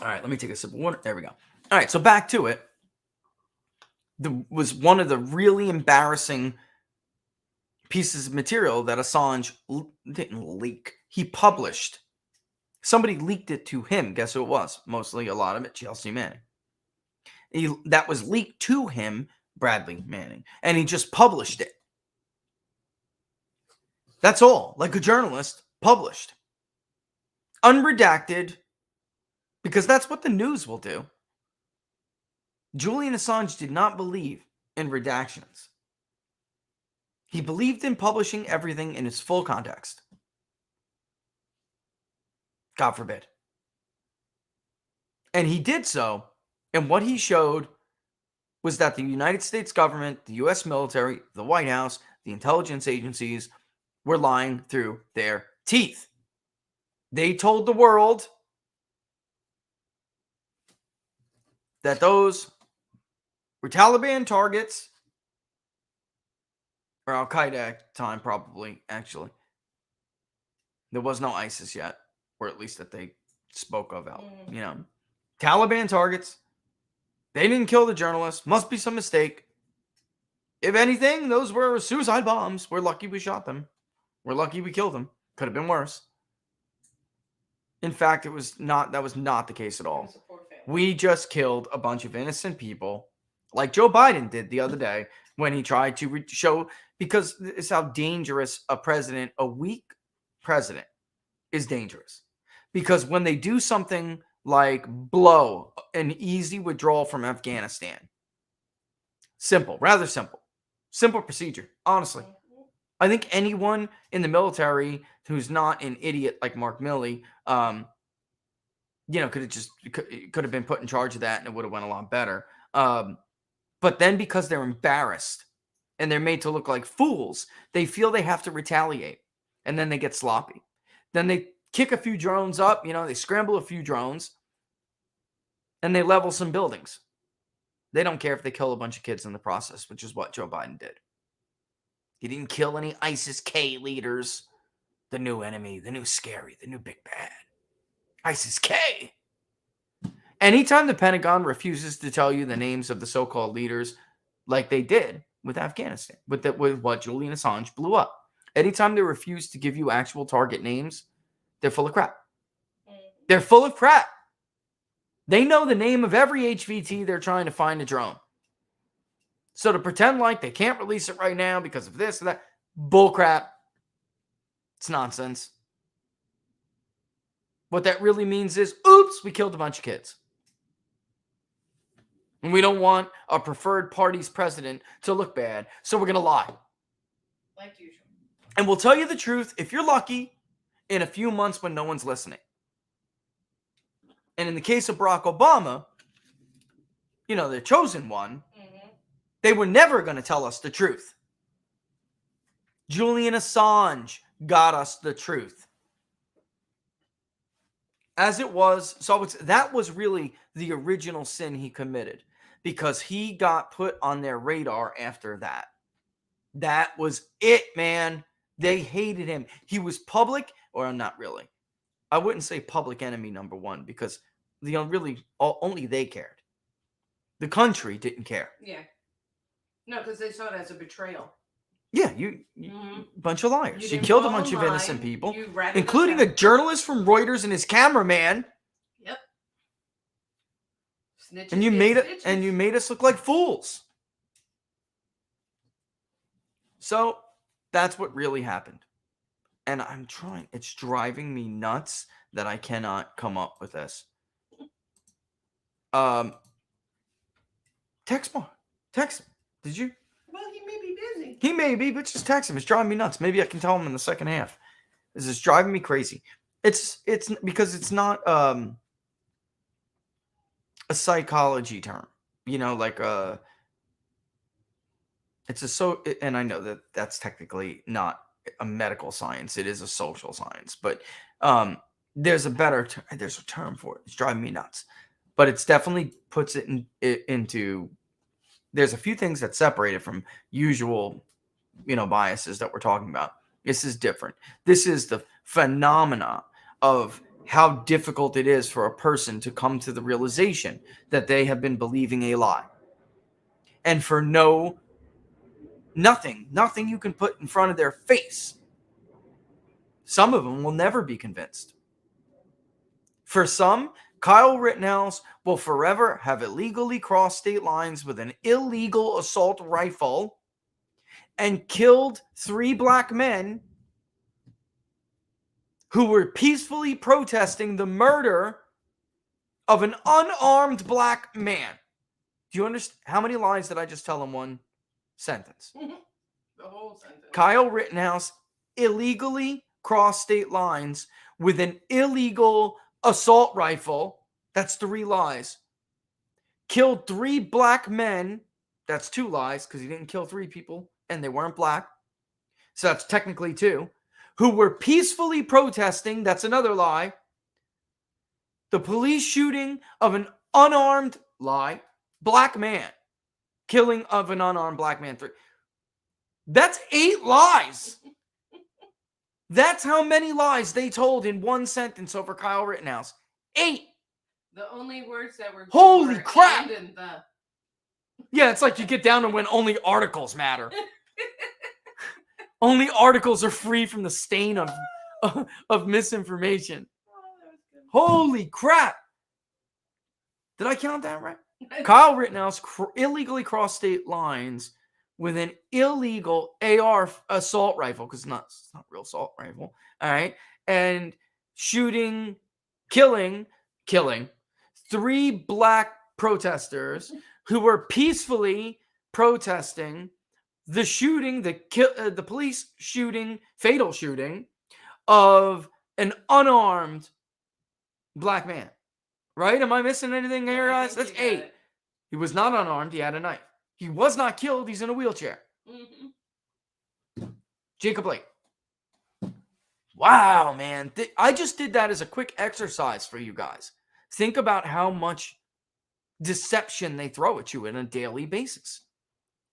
right, let me take a sip of water. There we go. All right, so back to it. Was one of the really embarrassing pieces of material that Assange didn't leak. He published. Somebody leaked it to him. Guess who it was? Mostly a lot of it, Chelsea Manning. That was leaked to him, Bradley Manning, and he just published it. That's all. Like a journalist, published. Unredacted, because that's what the news will do. Julian Assange did not believe in redactions. He believed in publishing everything in its full context. God forbid. And he did so, and what he showed was that the United States government, the U.S. military, the White House, the intelligence agencies were lying through their teeth. They told the world that those were Taliban targets, or Al-Qaeda at the time, probably, actually. There was no ISIS yet, or at least that they spoke of out. Taliban targets. They didn't kill the journalists. Must be some mistake. If anything, those were suicide bombs. We're lucky we shot them. We're lucky we killed them. Could have been worse. In fact, that was not the case at all. We just killed a bunch of innocent people, like Joe Biden did the other day when he tried to show, because it's how dangerous a weak president is dangerous. Because when they do something like blow an easy withdrawal from Afghanistan, rather simple procedure, honestly. I think anyone in the military who's not an idiot like Mark Milley, could have been put in charge of that and it would have went a lot better. But then because they're embarrassed and they're made to look like fools, they feel they have to retaliate. And then they get sloppy. Then they kick a few drones up, they scramble a few drones and they level some buildings. They don't care if they kill a bunch of kids in the process, which is what Joe Biden did. He didn't kill any ISIS-K leaders. The new enemy, the new scary, the new big bad. ISIS-K. Anytime the Pentagon refuses to tell you the names of the so-called leaders, like they did with Afghanistan, with what Julian Assange blew up. Anytime they refuse to give you actual target names, they're full of crap. They're full of crap. They know the name of every HVT they're trying to find a drone. So to pretend like they can't release it right now because of this or that, bullcrap. It's nonsense. What that really means is, oops, we killed a bunch of kids. And we don't want our preferred party's president to look bad, so we're going to lie. Like usual. And we'll tell you the truth, if you're lucky, in a few months when no one's listening. And in the case of Barack Obama, the chosen one, they were never going to tell us the truth. Julian Assange got us the truth. As it was, that was really the original sin he committed, because he got put on their radar after that. That was it, man. They hated him. He was public, or not really. I wouldn't say public enemy number one, because only they cared. The country didn't care. Yeah. No, because they saw it as a betrayal. Yeah, you bunch of liars. You killed a bunch of innocent people, including a journalist from Reuters and his cameraman. Yep. Snitches, and you made us look like fools. So that's what really happened. And it's driving me nuts that I cannot come up with this. Text him. Did you? Well, he may be busy. He may be, but just text him. It's driving me nuts. Maybe I can tell him in the second half. This is driving me crazy. It's because it's not a psychology term. And I know that that's technically not a medical science. It is a social science, but there's a term for it. It's driving me nuts. But it's definitely puts it into. There's a few things that separate it from usual, biases that we're talking about. This is different. This is the phenomena of how difficult it is for a person to come to the realization that they have been believing a lie. And for nothing you can put in front of their face. Some of them will never be convinced. For some, Kyle Rittenhouse will forever have illegally crossed state lines with an illegal assault rifle and killed 3 black men who were peacefully protesting the murder of an unarmed black man. Do you understand? How many lies did I just tell in one sentence? The whole sentence. Kyle Rittenhouse illegally crossed state lines with an illegal assault rifle. That's 3 lies. Killed 3 black men. That's 2 lies, because he didn't kill 3 people and they weren't black. So that's technically 2. Who were peacefully protesting. That's another lie. The police shooting of an unarmed black man. Killing of an unarmed black man. 3. That's 8 lies. That's how many lies they told in one sentence over Kyle Rittenhouse. 8. The only words that were Holy crap! and the. Yeah, it's like you get down to when only articles matter. Only articles are free from the stain of misinformation. Holy crap! Did I count that right? Kyle Rittenhouse illegally crossed state lines with an illegal AR assault rifle, because it's not real assault rifle, all right, and killing 3 black protesters who were peacefully protesting the shooting, the police shooting, fatal shooting of an unarmed black man. Right? Am I missing anything here, guys? That's 8. He was not unarmed. He had a knife. He was not killed. He's in a wheelchair. Jacob Blake. Wow, man. I just did that as a quick exercise for you guys. Think about how much deception they throw at you on a daily basis.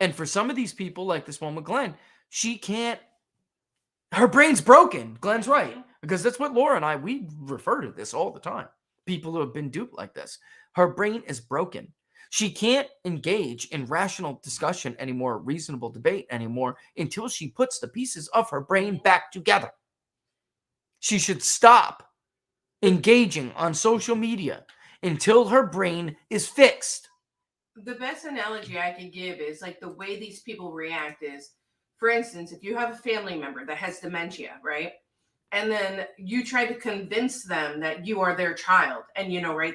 And for some of these people, like this one with Glenn, her brain's broken. Glenn's right. Because that's what Laura and we refer to this all the time. People who have been duped like this. Her brain is broken. She can't engage in rational discussion anymore, reasonable debate anymore, until she puts the pieces of her brain back together. She should stop engaging on social media until her brain is fixed. The best analogy I can give is like the way these people react is, for instance, if you have a family member that has dementia, right? And then you try to convince them that you are their child. And, right,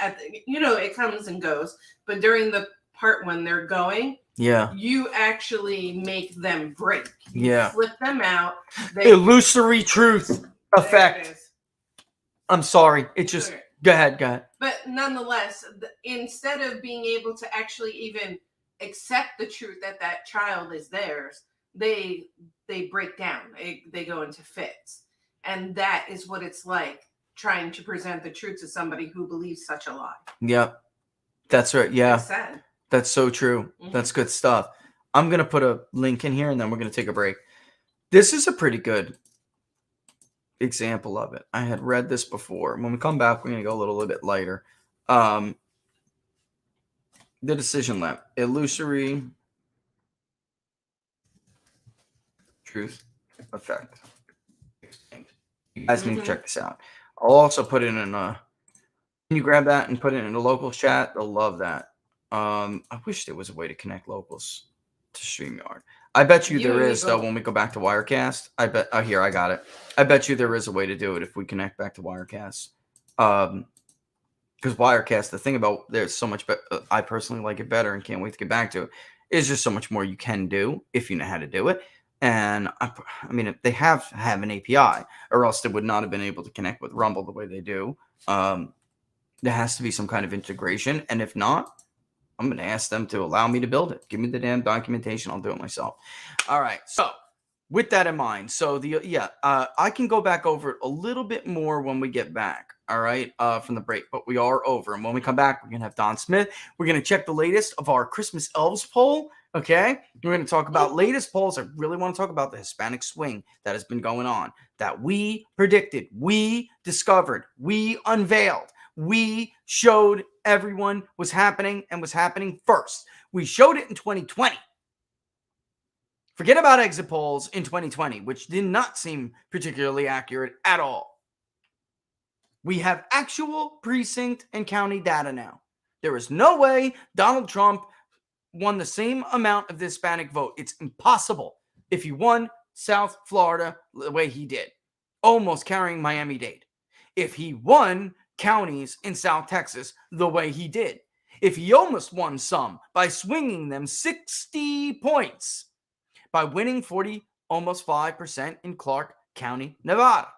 it comes and goes. But during the part when they're going, you actually make them break. You flip them out. Illusory truth effect. I'm sorry. It just... Okay. Go ahead. But nonetheless, instead of being able to actually even accept the truth that child is theirs, they break down. They go into fits. And that is what it's like trying to present the truth to somebody who believes such a lie. Yep. That's right. Yeah. It's sad. That's so true. Mm-hmm. That's good stuff. I'm going to put a link in here and then we're going to take a break. This is a pretty good example of it. I had read this before. When we come back, we're going to go a little bit lighter. The decision lab. Illusory truth effect. You guys need to check this out. I'll also put it in can you grab that and put it in a local chat? They'll love that. I wish there was a way to connect locals to StreamYard. I bet you there is, though, when we go back to Wirecast. I bet, here, I got it. I bet you there is a way to do it if we connect back to Wirecast. Because Wirecast, the thing about there's so much better, I personally like it better and can't wait to get back to it, is just so much more you can do if you know how to do it. And I mean, if they have an API, or else they would not have been able to connect with Rumble the way they do. There has to be some kind of integration. And if not, I'm going to ask them to allow me to build it. Give me the damn documentation. I'll do it myself. All right. So with that in mind, I can go back over it a little bit more when we get back. All right. From the break, but we are over. And when we come back, we're going to have Don Smith. We're going to check the latest of our Christmas Elves poll. Okay. We're going to talk about latest polls. I really want to talk about the Hispanic swing that has been going on, that we predicted, we discovered, we unveiled. We showed everyone was happening and was happening first. We showed it in 2020. Forget about exit polls in 2020, which did not seem particularly accurate at all. We have actual precinct and county data now. There is no way Donald Trump won the same amount of the Hispanic vote. It's impossible if he won South Florida the way he did, almost carrying Miami-Dade. If he won counties in South Texas the way he did. If he almost won some by swinging them 60 points, by winning 40, almost 5% in Clark County, Nevada,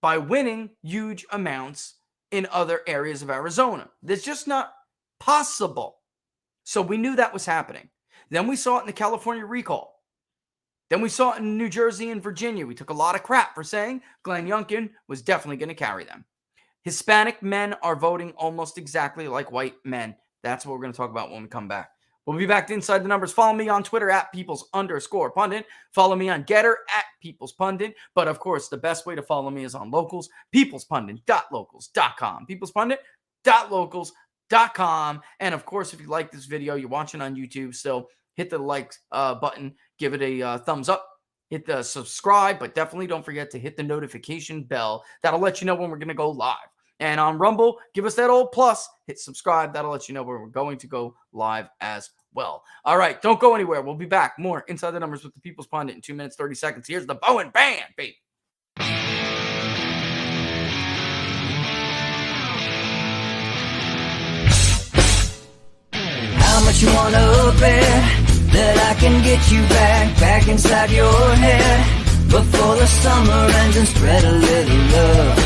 by winning huge amounts in other areas of Arizona. That's just not possible. So we knew that was happening. Then we saw it in the California recall. Then we saw it in New Jersey and Virginia. We took a lot of crap for saying Glenn Youngkin was definitely going to carry them. Hispanic men are voting almost exactly like white men. That's what we're going to talk about when we come back. We'll be back to Inside the Numbers. Follow me on Twitter at @peoples_pundit. Follow me on Getter at peoplespundit. But of course, the best way to follow me is on Locals, peoplespundit.locals.com. peoplespundit.locals.com. And of course, if you like this video, you're watching on YouTube still, hit the like button, give it a thumbs up. Hit the subscribe, but definitely don't forget to hit the notification bell. That'll let you know when we're going to go live. And on Rumble, give us that old plus. Hit subscribe. That'll let you know when we're going to go live as well. All right, don't go anywhere. We'll be back. More Inside the Numbers with the People's Pundit in 2 minutes, 30 seconds. Here's the Bowen Band, baby. How much you wanna bet that I can get you back inside your head before the summer ends and spread a little love.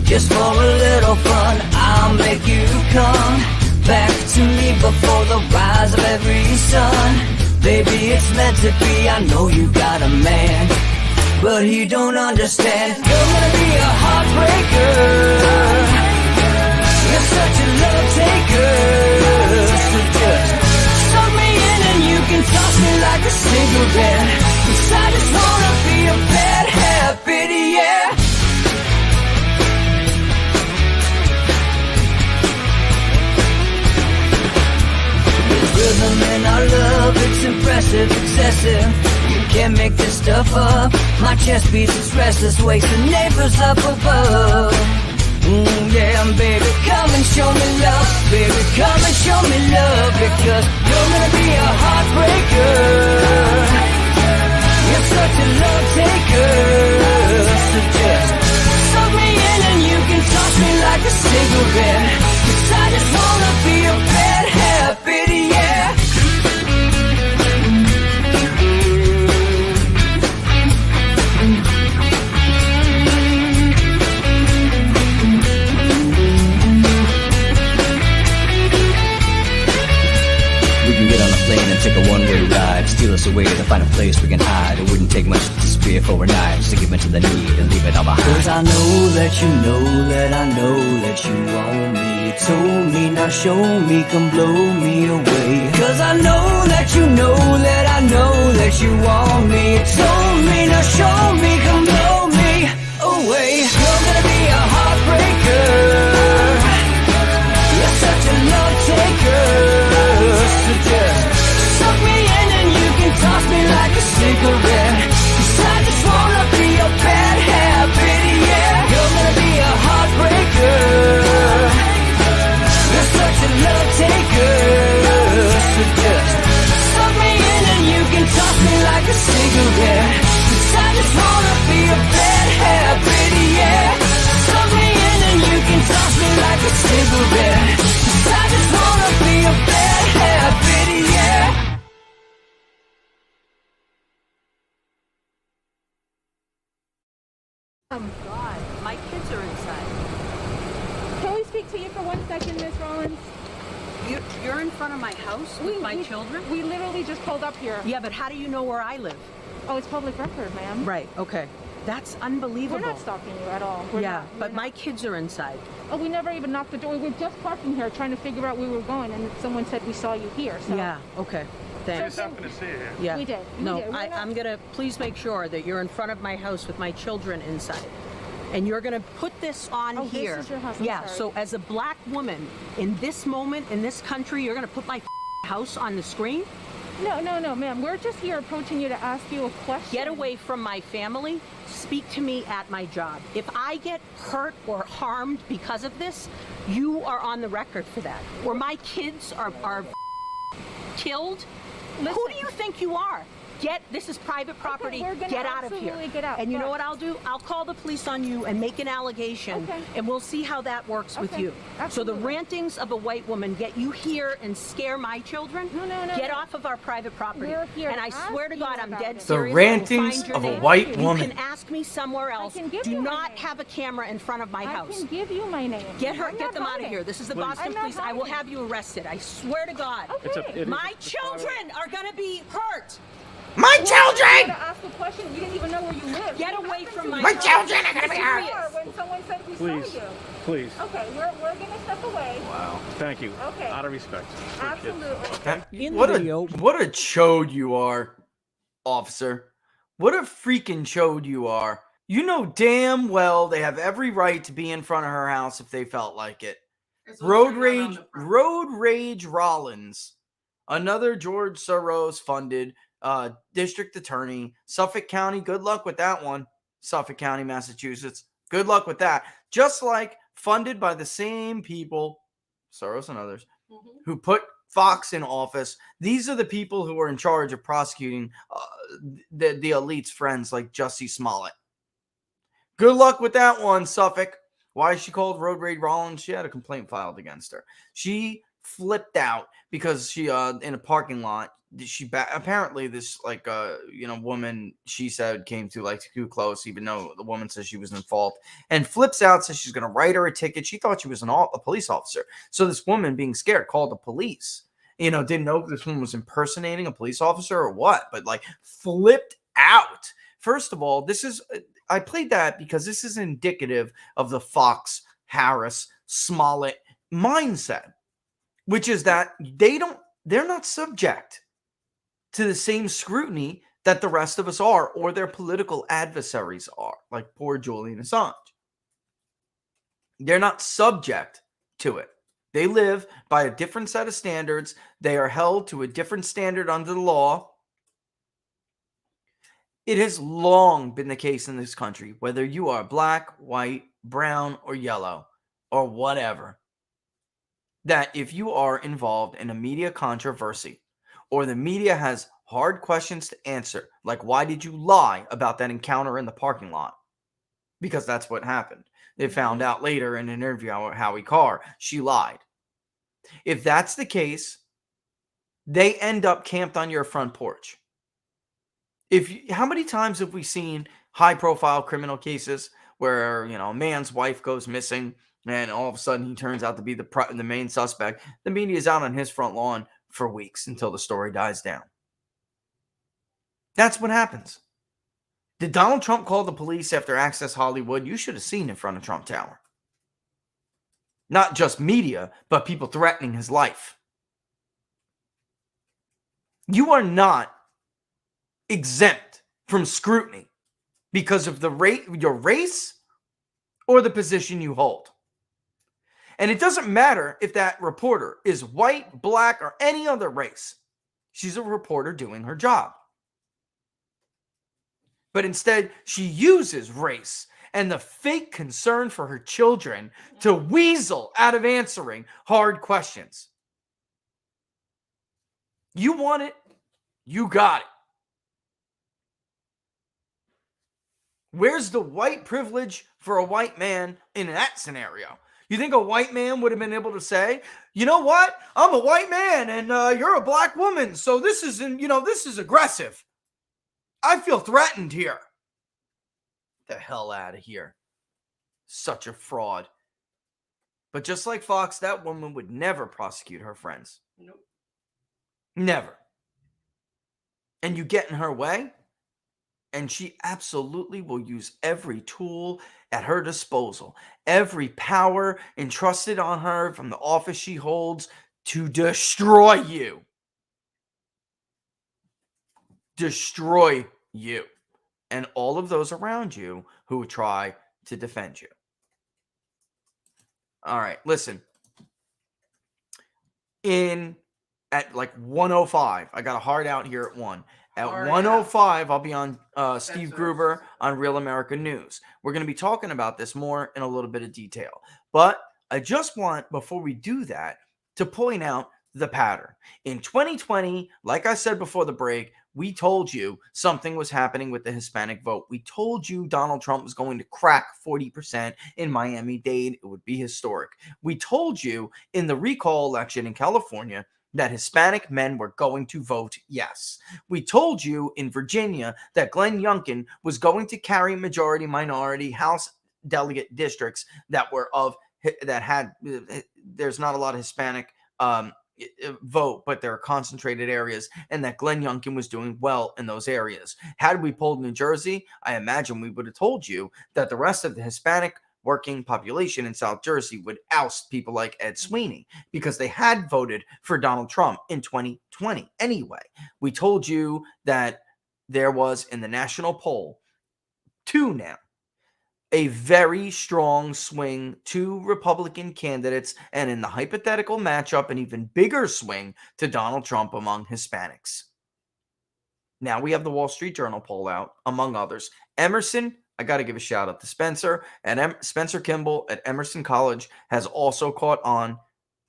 Just for a little fun, I'll make you come back to me before the rise of every sun. Baby, it's meant to be, I know you got a man, but he don't understand. You're gonna be a heartbreaker, you're such a love taker, so just suck me in and you can toss me like a cigarette, 'cause I just wanna be a bad habit, yeah. Rhythm in our love, it's impressive, excessive. You can't make this stuff up. My chest beats, it's restless, wakes the neighbors up above. Yeah, baby, come and show me love. Baby, come and show me love, because you're gonna be a heartbreaker. You're such a love taker. So just suck me in and you can toss me like a cigarette, 'cause I just wanna be a bad habit, yeah. We can get on a plane and take a one-way ride, steal us away to find a place we can hide. It wouldn't take much to spear for a night, just to give into the need and leave it all behind. 'Cause I know that you know that I know that you want me. You told me, now show me, come blow me away. 'Cause I know that you know that I know that you want me. You told me, now show me, come blow me away. You're gonna be a heartbreaker, you're such a love taker. So just suck me in and you can toss me like a cigarette, 'cause I just wanna be a bad habit, yeah. You're gonna be a heartbreaker, you're such a love taker. So just suck me in and you can toss me like a cigarette, 'cause I just wanna be a bad habit, yeah. Suck me in and you can toss me like a cigarette, 'cause I just wanna be a bad habit, yeah. God, my kids are inside. Can we speak to you for 1 second, Miss Rollins? You're in front of my house with my children? We literally just pulled up here. Yeah, but how do you know where I live? Oh, it's public record, ma'am. Right, okay. That's unbelievable. We're not stalking you at all. We're yeah, not. but my kids are inside. Oh, we never even knocked the door. We were just parking here trying to figure out where we were going, and someone said we saw you here. So. Yeah, okay. Thanks. So happened to see it. Yeah. We did. No, we did. I'm gonna please make sure that you're in front of my house with my children inside. And you're gonna put this on here. This is your house. I'm yeah, sorry. so as a black woman in this moment, in this country, you're gonna put my house on the screen? No, ma'am. We're just here approaching you to ask you a question. Get away from my family. Speak to me at my job. If I get hurt or harmed because of this, you are on the record for that. Or my kids are killed. Listen. Who do you think you are? This is private property. we're gonna Get out of here. absolutely get out, And you know but- what I'll do? I'll call the police on you and make an allegation, Okay. and we'll see how that works with Okay, you. So the absolutely. rantings of a white woman get you here and scare my children? No, Get no. off of our private property. We're here And I to swear to ask God, you I'm about dead it. The serious. rantings Find your of a name. white You woman. can ask me somewhere else. can give Do you my not name. have a camera in front of my I house. can give you my name. Get I'm get not them out of hiding. here. This is the Please. Boston I'm not police. I will hiding. have you arrested. I swear to God. Okay. My children are going to be hurt. My To children! ask a question, you didn't even know where you live. Get You away happened from to my be My house. children are gonna be here hurt. when someone said we Please, saw you. please. Okay, we're gonna step away. Wow. Thank you. Okay. Out of respect. for kids. Absolutely. In What the a video- what a chode you are, officer. What a freaking chode you are. You know damn well they have every right to be in front of her house if they felt like it. As long as they're not on the front. Road Rage Rollins, another George Soros funded district attorney, Suffolk County. Good luck with that one. Suffolk County, Massachusetts. Good luck with that. Just like funded by the same people, Soros and others, who put Fox in office. These are the people who are in charge of prosecuting the elite's friends like Jussie Smollett. Good luck with that one, Suffolk. Why is she called Road Rage Rollins? She had a complaint filed against her. She flipped out because she in a parking lot. Apparently this woman, she said, came too close, even though the woman says she was in fault, and flips out, says she's going to write her a ticket. She thought she was a police officer. So this woman, being scared, called the police. Didn't know if this woman was impersonating a police officer or what, but flipped out. First of all, I played that because this is indicative of the Fox, Harris, Smollett mindset, which is that they're not subject to the same scrutiny that the rest of us are, or their political adversaries are, like poor Julian Assange. They're not subject to it. They live by a different set of standards. They are held to a different standard under the law. It has long been the case in this country, whether you are black, white, brown, or yellow, or whatever, that if you are involved in a media controversy, or the media has hard questions to answer, like why did you lie about that encounter in the parking lot? Because that's what happened. They found out later in an interview with Howie Carr, she lied. If that's the case, they end up camped on your front porch. How many times have we seen high-profile criminal cases where a man's wife goes missing and all of a sudden he turns out to be the main suspect? The media is out on his front lawn for weeks until the story dies down. That's what happens. Did Donald Trump call the police after Access Hollywood? You should have seen in front of Trump Tower. Not just media, but people threatening his life. You are not exempt from scrutiny because of your race or the position you hold. And it doesn't matter if that reporter is white, black, or any other race. She's a reporter doing her job. But instead, she uses race and the fake concern for her children to weasel out of answering hard questions. You want it, you got it. Where's the white privilege for a white man in that scenario? You think a white man would have been able to say, you know what? I'm a white man and you're a black woman. So this is aggressive. I feel threatened here. Get the hell out of here. Such a fraud. But just like Fox, that woman would never prosecute her friends. Nope. Never. And you get in her way, and she absolutely will use every tool at her disposal, every power entrusted on her from the office she holds to destroy you. Destroy you and all of those around you who try to defend you. All right, listen. At 1:05, I got a hard out here at 1. At 1:05, I'll be on Steve Gruber on Real America News. We're going to be talking about this more in a little bit of detail. But I just want, before we do that, to point out the pattern. In 2020, like I said before the break, we told you something was happening with the Hispanic vote. We told you Donald Trump was going to crack 40% in Miami-Dade. It would be historic. We told you in the recall election in California that Hispanic men were going to vote yes. We told you in Virginia that Glenn Youngkin was going to carry majority minority House delegate districts there's not a lot of Hispanic vote, but there are concentrated areas, and that Glenn Youngkin was doing well in those areas. Had we polled New Jersey, I imagine we would have told you that the rest of the Hispanic working population in South Jersey would oust people like Ed Sweeney because they had voted for Donald Trump in 2020 anyway. We told you that there was in the national poll, 2 now, a very strong swing to Republican candidates, and in the hypothetical matchup, an even bigger swing to Donald Trump among Hispanics. Now we have the Wall Street Journal poll out, among others. Emerson, I got to give a shout out to Spencer, and Spencer Kimball at Emerson College has also caught on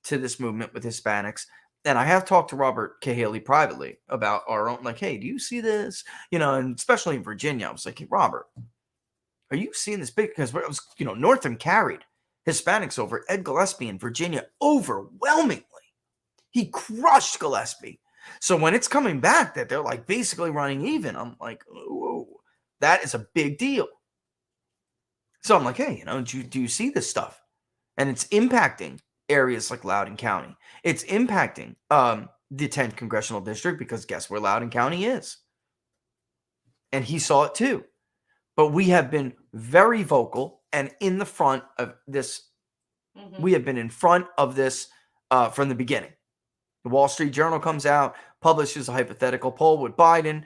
to this movement with Hispanics. And I have talked to Robert Cahaley privately about our own, like, hey, do you see this? You know, and especially in Virginia, I was like, hey, Robert, are you seeing this big? Because it was, you know, Northam carried Hispanics over Ed Gillespie in Virginia overwhelmingly. He crushed Gillespie. So when it's coming back that they're like basically running even, I'm like, whoa, that is a big deal. So I'm like, hey, you know, do you see this stuff? And it's impacting areas like Loudoun County. It's impacting the 10th congressional district, because guess where Loudoun County is? And he saw it too. But we have been very vocal and in the front of this. We have been in front of this from the beginning. The Wall Street Journal comes out, publishes a hypothetical poll with Biden.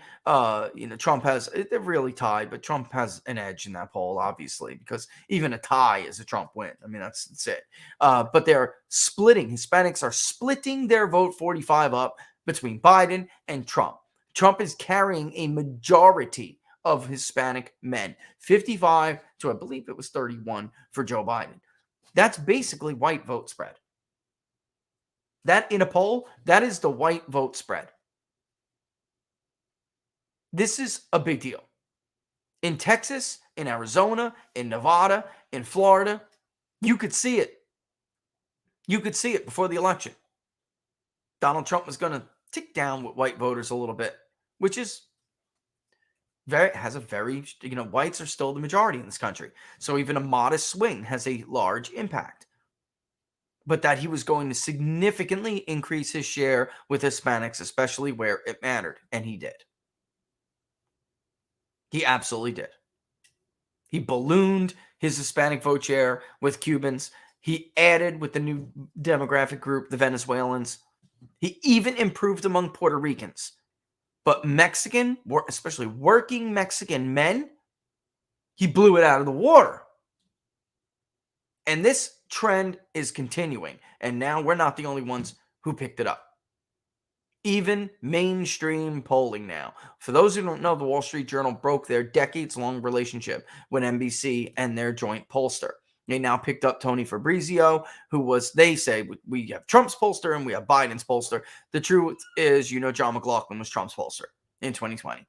You know, Trump has, they're really tied, but Trump has an edge in that poll, obviously, because even a tie is a Trump win. I mean, that's it. But they're splitting. Hispanics are splitting their vote 45 up between Biden and Trump. Trump is carrying a majority of Hispanic men, 55 to, I believe it was 31 for Joe Biden. That's basically white vote spread. That in a poll, that is the white vote spread. This is a big deal. In Texas, in Arizona, in Nevada, in Florida, you could see it. You could see it before the election. Donald Trump was going to tick down with white voters a little bit, which is has a very, you know, whites are still the majority in this country. So even a modest swing has a large impact. But that he was going to significantly increase his share with Hispanics, especially where it mattered. And he did. He absolutely did. He ballooned his Hispanic vote share with Cubans. He added with the new demographic group, the Venezuelans. He even improved among Puerto Ricans. But Mexican, especially working Mexican men, he blew it out of the water. And this trend is continuing. And now we're not the only ones who picked it up. Even mainstream polling now. For those who don't know, the Wall Street Journal broke their decades-long relationship with NBC and their joint pollster. They now picked up Tony Fabrizio, who was, they say, we have Trump's pollster and we have Biden's pollster. The truth is, you know, John McLaughlin was Trump's pollster in 2020.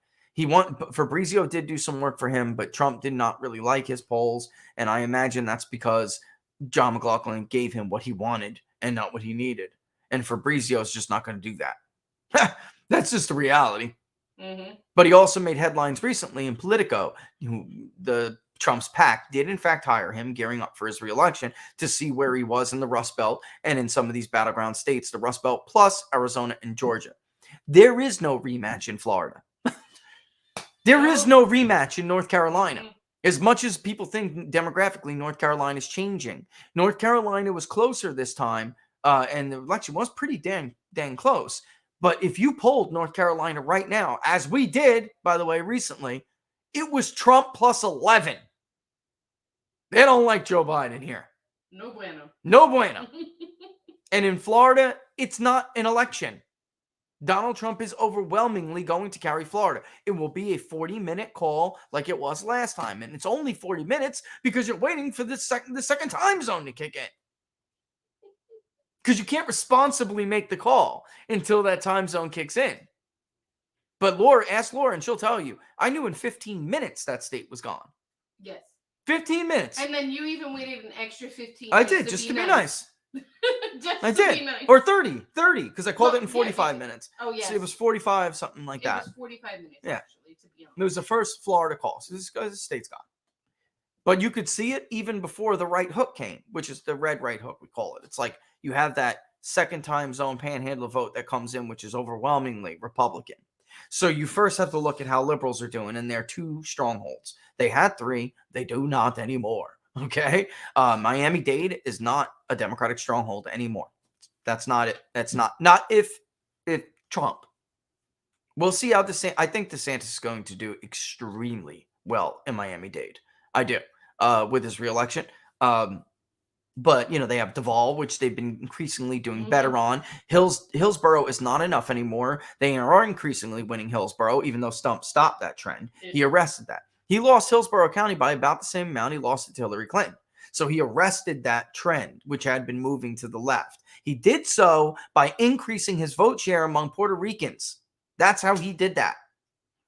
Fabrizio did do some work for him, but Trump did not really like his polls. And I imagine that's because John McLaughlin gave him what he wanted and not what he needed. And Fabrizio is just not going to do that. That's just the reality. But he also made headlines recently in Politico. The Trump's PAC did in fact hire him, gearing up for his reelection, to see where he was in the Rust Belt and in some of these battleground states, the Rust Belt plus Arizona and Georgia. There is no rematch in Florida. There is no rematch in North Carolina. As much as people think demographically North Carolina is changing. North Carolina was closer this time, and the election was pretty dang close. But if you polled North Carolina right now, as we did, by the way, recently, it was Trump plus 11. They don't like Joe Biden here. No bueno. No bueno. And in Florida, it's not an election. Donald Trump is overwhelmingly going to carry Florida. It will be a 40-minute call like it was last time. And it's only 40 minutes because you're waiting for the second time zone to kick in. Because you can't responsibly make the call until that time zone kicks in. But ask Laura and she'll tell you, I knew in 15 minutes that state was gone. Yes. 15 minutes. And then you even waited an extra 15 minutes. I did, just to be nice. I did. Nice. Or 30, because I called it in 45 minutes. Oh, yes. So it was 45, something like that. It was 45 minutes, Yeah. actually, to be honest. It was the first Florida call. So this state's gone. But you could see it even before the right hook came, which is the red right hook, we call it. It's like you have that second time zone panhandle vote that comes in, which is overwhelmingly Republican. So you first have to look at how liberals are doing, and they're two strongholds. They had three. They do not anymore. Okay? Miami-Dade is not a Democratic stronghold anymore. That's not it. That's not if Trump. We'll see how I think DeSantis is going to do extremely well in Miami-Dade. I do. With his reelection. But, you know, they have Duval, which they've been increasingly doing better on. Hillsborough is not enough anymore. They are increasingly winning Hillsborough, even though Stump stopped that trend. He arrested that. He lost Hillsborough County by about the same amount he lost it to Hillary Clinton. So he arrested that trend, which had been moving to the left. He did so by increasing his vote share among Puerto Ricans. That's how he did that.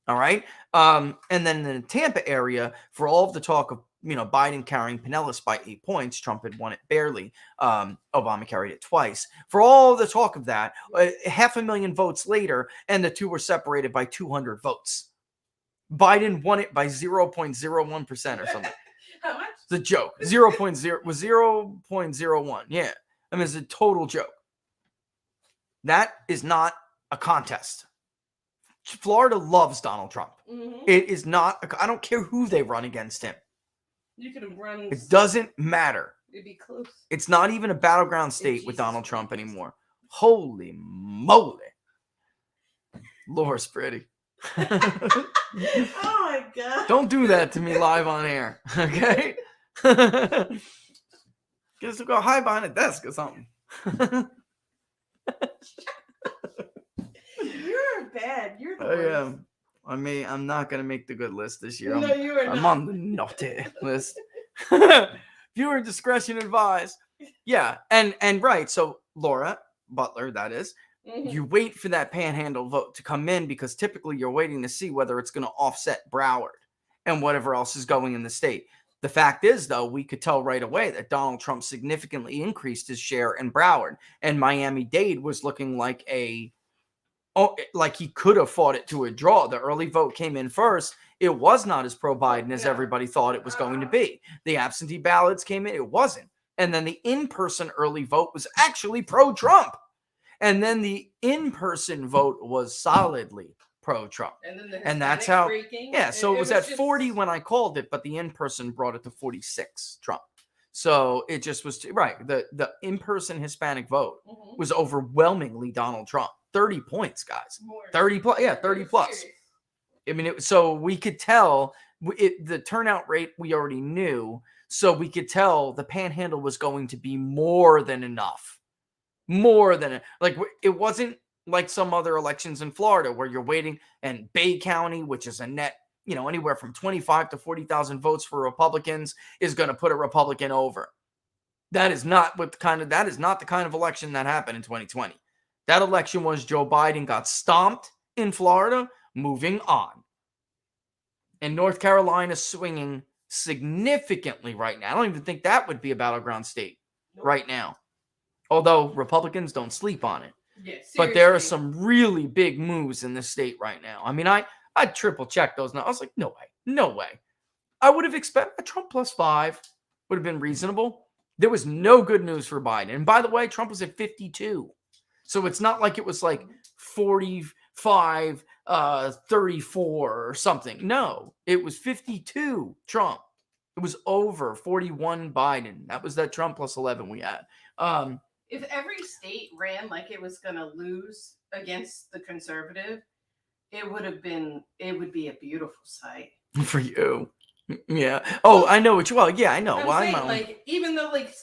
All right. And then in the Tampa area, for all of the talk of, Biden carrying Pinellas by 8 points, Trump had won it barely. Obama carried it twice. For all the talk of that, 500,000 votes later, and the two were separated by 200 votes. Biden won it by 0.01% or something. How much? It's a joke. 0.0 was 0.01. Yeah. I mean, it's a total joke. That is not a contest. Florida loves Donald Trump. Mm-hmm. It is not. I don't care who they run against him. You could have run. It doesn't matter. It'd be close. It's not even a battleground state with Donald Trump anymore. Holy moly. Laura's pretty. Oh my God. Don't do that to me live on air. Okay? Just go hide behind a desk or something. You're bad. You're the I worst. am. I'm not gonna make the good list this year. No, you are not. I'm on the naughty list. Viewer discretion advised. Yeah, and right. So Laura Butler, that is, Mhm. you wait for that panhandle vote to come in because typically you're waiting to see whether it's going to offset Broward and whatever else is going in the state. The fact is, though, we could tell right away that Donald Trump significantly increased his share in Broward, and Miami-Dade was looking like like he could have fought it to a draw. The early vote came in first. It was not as pro-Biden as everybody thought it was going to be. The absentee ballots came in. It wasn't. And then the in-person early vote was actually pro-Trump. And then the in-person vote was solidly pro-Trump. And that's how, freaking, yeah, so it was at just 40 when I called it, but the in-person brought it to 46 Trump. So it just was, right, the in-person Hispanic vote Mhm. was overwhelmingly Donald Trump. 30 points, guys. More. 30 plus, yeah, 30 plus. Serious. I mean, so we could tell the turnout rate we already knew, so we could tell the panhandle was going to be more than enough. More than, like, it wasn't like some other elections in Florida where you're waiting, and Bay County, which is a net, anywhere from 25 to 40,000 votes for Republicans, is going to put a Republican over. That is not the kind of election that happened in 2020. That election was Joe Biden got stomped in Florida, moving on. And North Carolina swinging significantly right now. I don't even think that would be a battleground state right now. Although Republicans don't sleep on it. Yeah, but there are seriously. some really big moves in this state right now. I mean, I triple checked those. Now I was like, no way. I would have expected a Trump +5 would have been reasonable. There was no good news for Biden. And by the way, Trump was at 52. So it's not like it was like 45, 34 or something. No, it was 52 Trump. It was over 41 Biden. That was that Trump +11 we had. If every state ran like it was going to lose against the conservative, it would be a beautiful sight. For you. Yeah. Oh, I know what you, well, yeah, I know. I'm Well, saying, I'm like, even though, like,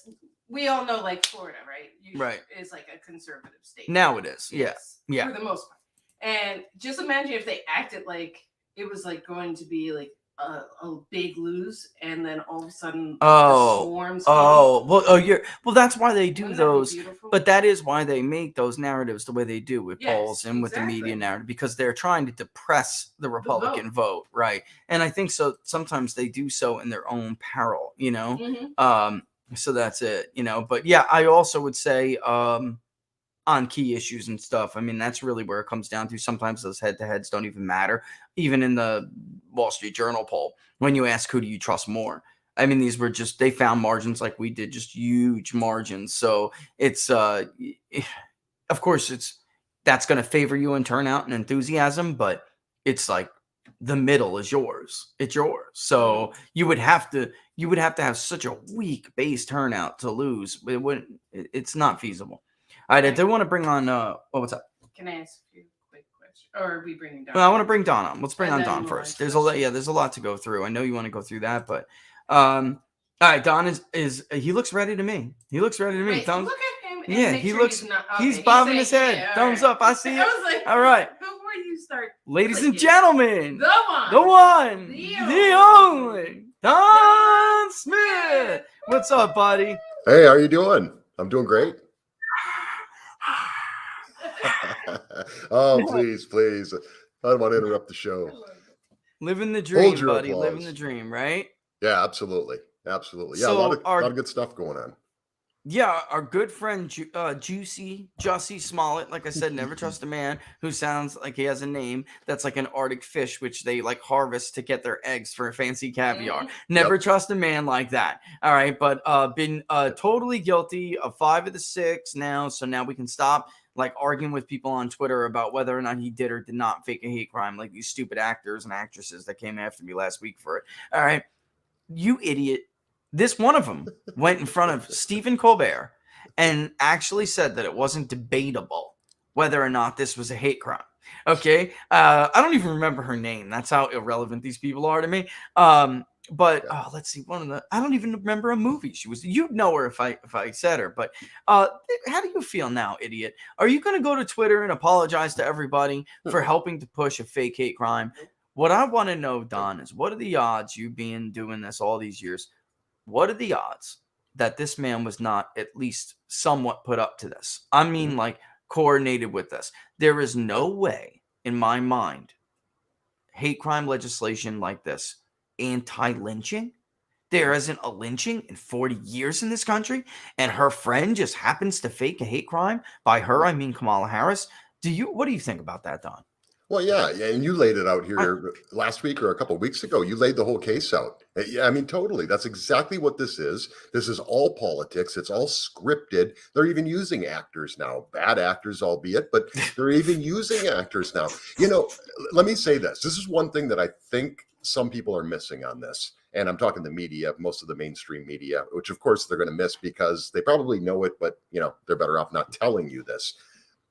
we all know, like, Florida, right? Right. Is like a conservative state. Now it is. Yeah. Yes, Yeah. For the most part. And just imagine if they acted like it was like going to be like a big lose, and then all of a sudden the swarms. Well, that's why they do Wouldn't that be those. beautiful? But that is why they make those narratives the way they do with Yes, polls and with the media exactly. narrative, because they're trying to depress the Republican vote, right? And I think so. Sometimes they do so in their own peril, Mhm. So that's it, But yeah, I also would say on key issues and stuff, I mean, that's really where it comes down to. Sometimes those head-to-heads don't even matter. Even in the Wall Street Journal poll, when you ask who do you trust more, I mean, these were just, they found margins like we did, just huge margins. So it's, of course, that's going to favor you in turnout and enthusiasm, but it's like the middle is yours. It's yours. So you would have to have such a weak base turnout to lose. It's not feasible. All right, I do want to bring on, what's up? Can I ask you a quick question? Or are we bringing down? Well, I want to bring Don on. Let's bring And on then Don we'll first. ask There's questions. a lot to go through. I know you want to go through that, but all right, Don is he looks ready to me. He looks ready to me. Wait, Thumbs, look at him. And yeah, make he sure looks. He's, not, He's okay, bobbing his saying, head. yeah, Thumbs all up. I see I it. was like, All right, before you start, ladies and clicking, gentlemen, the one, the one, the the only Don Smith. What's up, buddy? Hey, how you doing? I'm doing great. Oh, please, please. I don't want to interrupt the show. Living the Hold dream, your buddy. applause. Living the dream, right? Yeah, absolutely. Absolutely. Yeah, So a lot of good stuff going on. Yeah, our good friend Jussie Smollett, like I said, never trust a man who sounds like he has a name that's like an Arctic fish, which they like harvest to get their eggs for fancy caviar. Never trust a man like that. All right, but been totally guilty of 5 of the 6 now, so now we can stop like arguing with people on Twitter about whether or not he did or did not fake a hate crime, like these stupid actors and actresses that came after me last week for it. All right, you idiot. This one of them went in front of Stephen Colbert and actually said that it wasn't debatable whether or not this was a hate crime. Okay. I don't even remember her name. That's how irrelevant these people are to me. But let's see. I don't even remember a movie she was. You'd know her if I said her. But how do you feel now, idiot? Are you going to go to Twitter and apologize to everybody for helping to push a fake hate crime? What I want to know, Don, is what are the odds you being doing this all these years? What are the odds that this man was not at least somewhat put up to this? I mean, like coordinated with this. There is no way in my mind, hate crime legislation like this, anti-lynching. There isn't a lynching in 40 years in this country, and her friend just happens to fake a hate crime. By her, I mean Kamala Harris. What do you think about that, Don? Well, yeah, and you laid it out here last week or a couple of weeks ago. You laid the whole case out. Yeah, I mean, totally. That's exactly what this is. This is all politics. It's all scripted. They're even using actors now, bad actors, albeit, but they're even using actors now. You know, let me say this. This is one thing that I think some people are missing on this. And I'm talking the media, most of the mainstream media, which of course they're going to miss because they probably know it, but you know, they're better off not telling you this.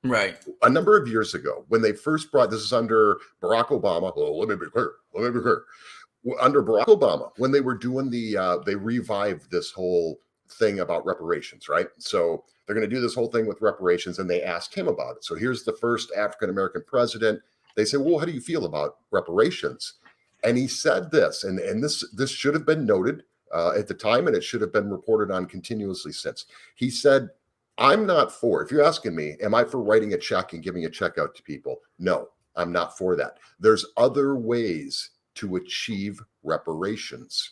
Right. A number of years ago, when they first brought this is under Barack Obama. Oh, let me be clear. Under Barack Obama, when they were doing they revived this whole thing about reparations, right? So they're going to do this whole thing with reparations, and they asked him about it. So here's the first African-American president. They say, well, how do you feel about reparations? And he said this, and this should have been noted at the time, and it should have been reported on continuously since. He said, I'm not for, if you're asking me, am I for writing a check and giving a check out to people? No, I'm not for that. There's other ways to achieve reparations.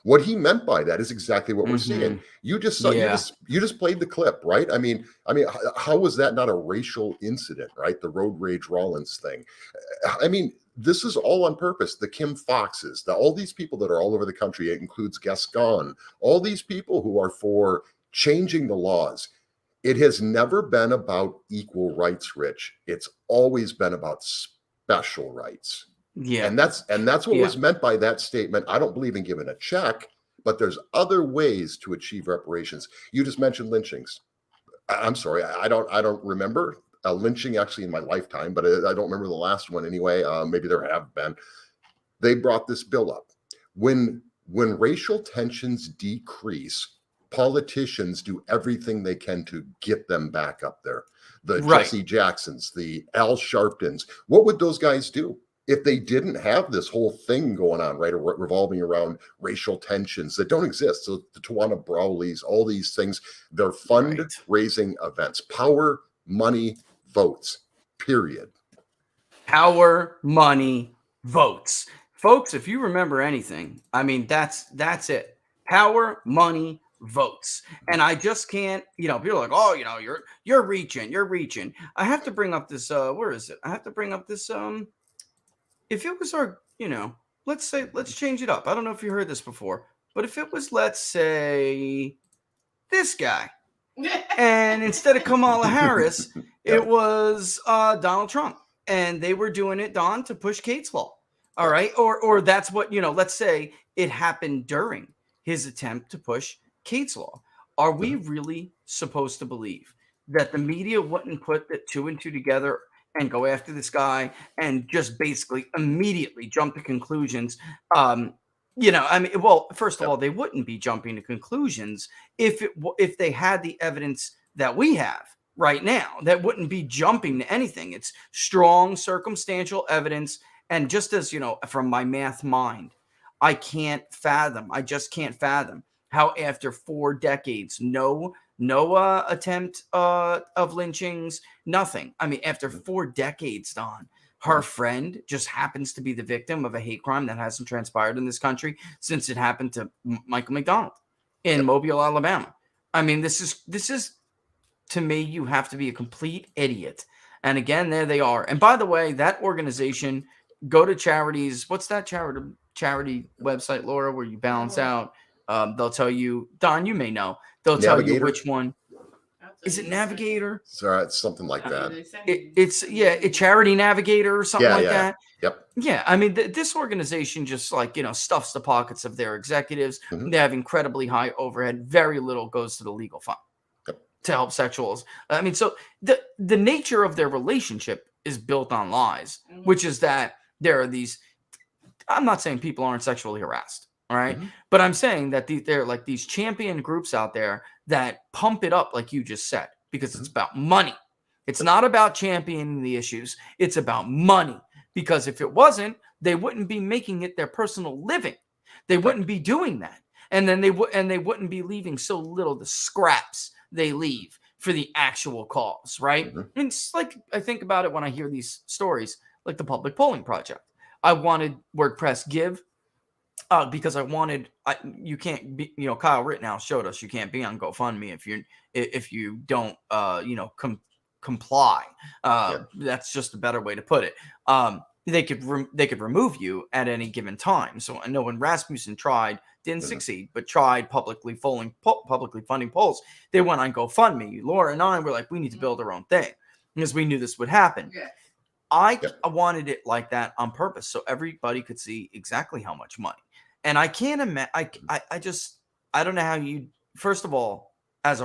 What he meant by that is exactly what we're seeing. You just saw, you just played the clip, right? I mean, how was that not a racial incident, right? The road rage Rollins thing. I mean, this is all on purpose. The Kim Foxes, all these people that are all over the country, it includes Gascon, all these people who are for changing the laws. It has never been about equal rights, Rich. It's always been about special rights. Yeah. And that's what was meant by that statement. I don't believe in giving a check, but there's other ways to achieve reparations. You just mentioned lynchings. I'm sorry, I don't remember a lynching actually in my lifetime, but I don't remember the last one anyway. Maybe there have been. They brought this bill up. When racial tensions decrease, politicians do everything they can to get them back up there. The Jesse Jacksons, the Al Sharptons. What would those guys do if they didn't have this whole thing going on, right, revolving around racial tensions that don't exist? So the Tawana Brawleys, all these things, they're fundraising events. Power, money, votes, period. Power, money, votes. Folks, if you remember anything, I mean, that's it. Power, money, votes. And I just can't, people are like, oh, you're reaching. I have to bring up this, where is it? I have to bring up this, if it was our, let's change it up. I don't know if you heard this before, but if it was, let's say, this guy, and instead of Kamala Harris, it was Donald Trump, and they were doing it, Don, to push Kate's law. All right. Or that's what, let's say it happened during his attempt to push Kate's law. Are we really supposed to believe that the media wouldn't put the 2 and 2 together and go after this guy and just basically immediately jump to conclusions? First of all, they wouldn't be jumping to conclusions if they had the evidence that we have right now. That wouldn't be jumping to anything. It's strong circumstantial evidence. And just as, from my math mind, I just can't fathom how after 4 decades, no attempt of lynchings, nothing. I mean, after 4 decades, Don, her friend just happens to be the victim of a hate crime that hasn't transpired in this country since it happened to Michael McDonald in Mobile, Alabama. I mean, this is to me, you have to be a complete idiot. And again, there they are. And by the way, that organization, go to charities. What's that charity website, Laura, where you balance out? They'll tell you, Don, you may know. They'll tell you which one. Is it Navigator? Sorry, it's something like that. It's Charity Navigator or something like that. Yep. Yeah, I mean, this organization just stuffs the pockets of their executives. They have incredibly high overhead. Very little goes to the legal fund to help sexuals. I mean, so the nature of their relationship is built on lies, which is that there are these. I'm not saying people aren't sexually harassed. All right. But I'm saying that they're like these champion groups out there that pump it up, like you just said, because it's about money. It's not about championing the issues. It's about money. Because if it wasn't, they wouldn't be making it their personal living. They wouldn't be doing that. And then they wouldn't be leaving so little the scraps they leave for the actual cause. Right. And it's like I think about it when I hear these stories, like the Public Polling Project. I wanted WordPress Give. Because you can't be, Kyle Rittenhouse showed us you can't be on GoFundMe if you don't, comply. That's just a better way to put it. They could remove you at any given time. So I know when Rasmussen didn't succeed, but tried publicly funding polls, they went on GoFundMe. Laura and I were like, we need to build our own thing because we knew this would happen. Yeah. I wanted it like that on purpose so everybody could see exactly how much money. And I can't imagine. I don't know how you. First of all, as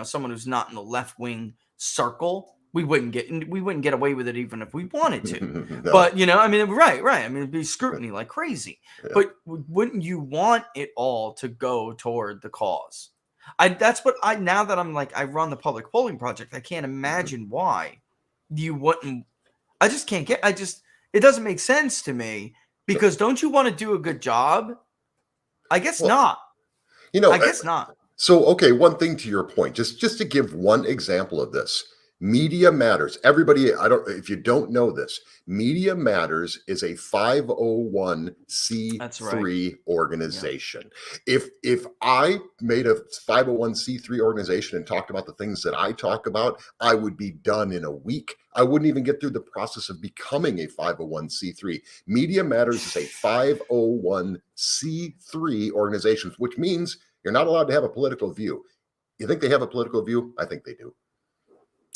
someone who's not in the left wing circle, we wouldn't get away with it even if we wanted to. No. But I mean, right. I mean, it'd be scrutiny like crazy. Yeah. But wouldn't you want it all to go toward the cause? That's what now that I'm like I run the Public Polling Project. I can't imagine why you wouldn't. I just can't get. It doesn't make sense to me. Because don't you want to do a good job? I guess not. I guess not. So, okay, one thing to your point, just to give one example of this, Media Matters. Everybody, if you don't know this, Media Matters is a 501c3 organization. Yeah. If I made a 501c3 organization and talked about the things that I talk about, I would be done in a week. I wouldn't even get through the process of becoming a 501c3. Media Matters is a 501c3 organization, which means you're not allowed to have a political view. You think they have a political view? I think they do.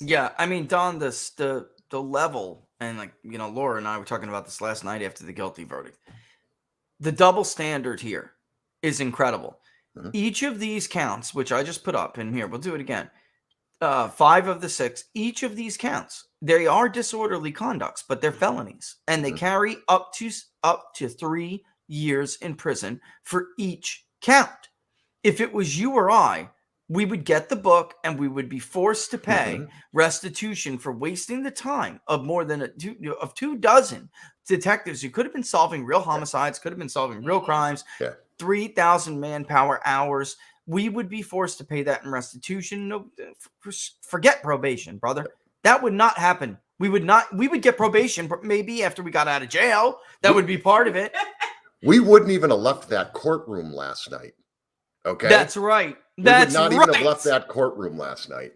Yeah, I mean, Don, the level, and Laura and I were talking about this last night after the guilty verdict. The double standard here is incredible. Each of these counts, which I just put up in here, we'll do it again. 5 of the 6, each of these counts, they are disorderly conducts, but they're felonies, and they carry up to 3 years in prison for each count. If it was you or I, we would get the book and we would be forced to pay restitution for wasting the time of more than 2 dozen detectives who could have been solving real homicides, could have been solving real crimes, 3,000 manpower hours. We would be forced to pay that in restitution. No, forget probation, brother. That would not happen. We would get probation maybe after we got out of jail. That would be part of it. We wouldn't even have left that courtroom last night. Okay. That's right. We would not even have left that courtroom last night.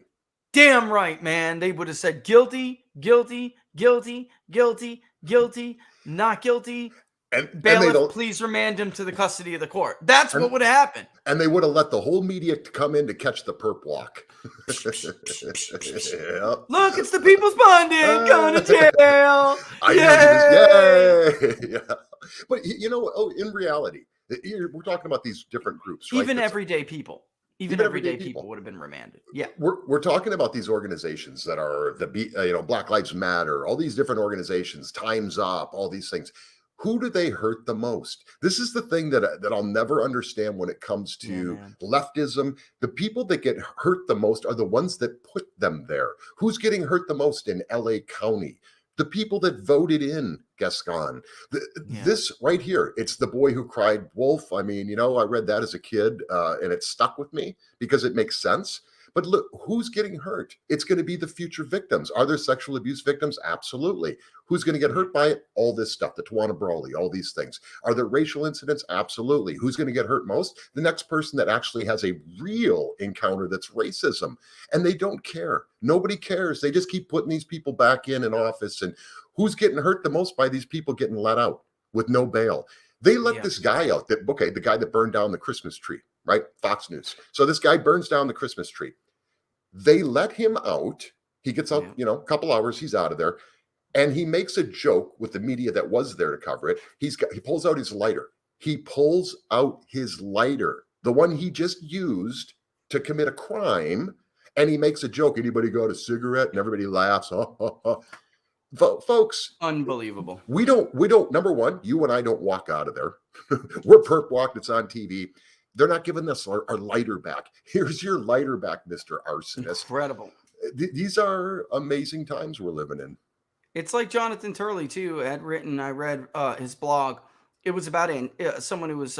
Damn right, man. They would have said guilty, guilty, guilty, guilty, guilty, not guilty. And bailiff, please remand him to the custody of the court. That's what would have happened. And they would have let the whole media come in to catch the perp walk. Look, it's the People's Pundit going to jail. Yay! Yeah. But in reality, we're talking about these different groups, right? Even everyday people. Even everyday people would have been remanded. Yeah, we're talking about these organizations that are Black Lives Matter, all these different organizations, Time's Up, all these things. Who do they hurt the most? This is the thing that I'll never understand when it comes to leftism. The people that get hurt the most are the ones that put them there. Who's getting hurt the most in LA County? The people that voted in Gascon. This right here, it's the boy who cried wolf. I mean, you know, I read that as a kid and it stuck with me because it makes sense. But look, who's getting hurt? It's going to be the future victims. Are there sexual abuse victims? Absolutely. Who's going to get hurt by it? All this stuff, the Tawana Brawley, all these things. Are there racial incidents? Absolutely. Who's going to get hurt most? The next person that actually has a real encounter that's racism. And they don't care. Nobody cares. They just keep putting these people back in office. And who's getting hurt the most by these people getting let out with no bail? They let this guy out, the guy that burned down the Christmas tree, right? Fox News. So this guy burns down the Christmas tree. They let him out. He gets out, you know, a couple hours, he's out of there. And he makes a joke with the media that was there to cover it. He pulls out his lighter. He pulls out his lighter, the one he just used to commit a crime. And he makes a joke. Anybody got a cigarette? And everybody laughs. Folks, unbelievable. We don't, number one, you and I don't walk out of there. We're perp walked. It's on TV. They're not giving us our lighter back. Here's your lighter back, Mr. Arsonist. Incredible. These are amazing times we're living in. It's like Jonathan Turley, too, had written, I read his blog. It was about someone who was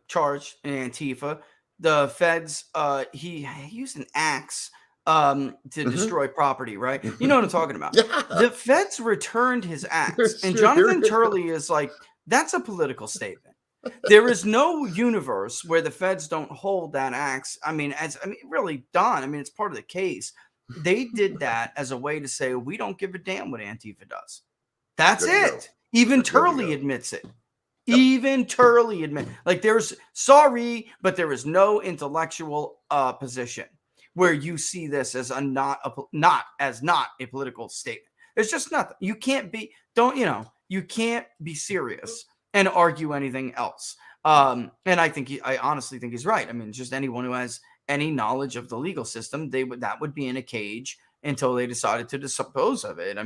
charged in Antifa. The feds, he used an axe to destroy property, right? You know what I'm talking about. The feds returned his axe. And Jonathan Turley is like, that's a political statement. There is no universe where the feds don't hold that axe. Really, Don, it's part of the case. They did that as a way to say, we don't give a damn what Antifa does. That's it. Even Turley admits it. Even Turley admits, like, sorry, but there is no intellectual position where you see this as not a political statement. There's just nothing. You can't be serious and argue anything else. And I honestly think he's right. Just anyone who has any knowledge of the legal system, that would be in a cage until they decided to dispose of it.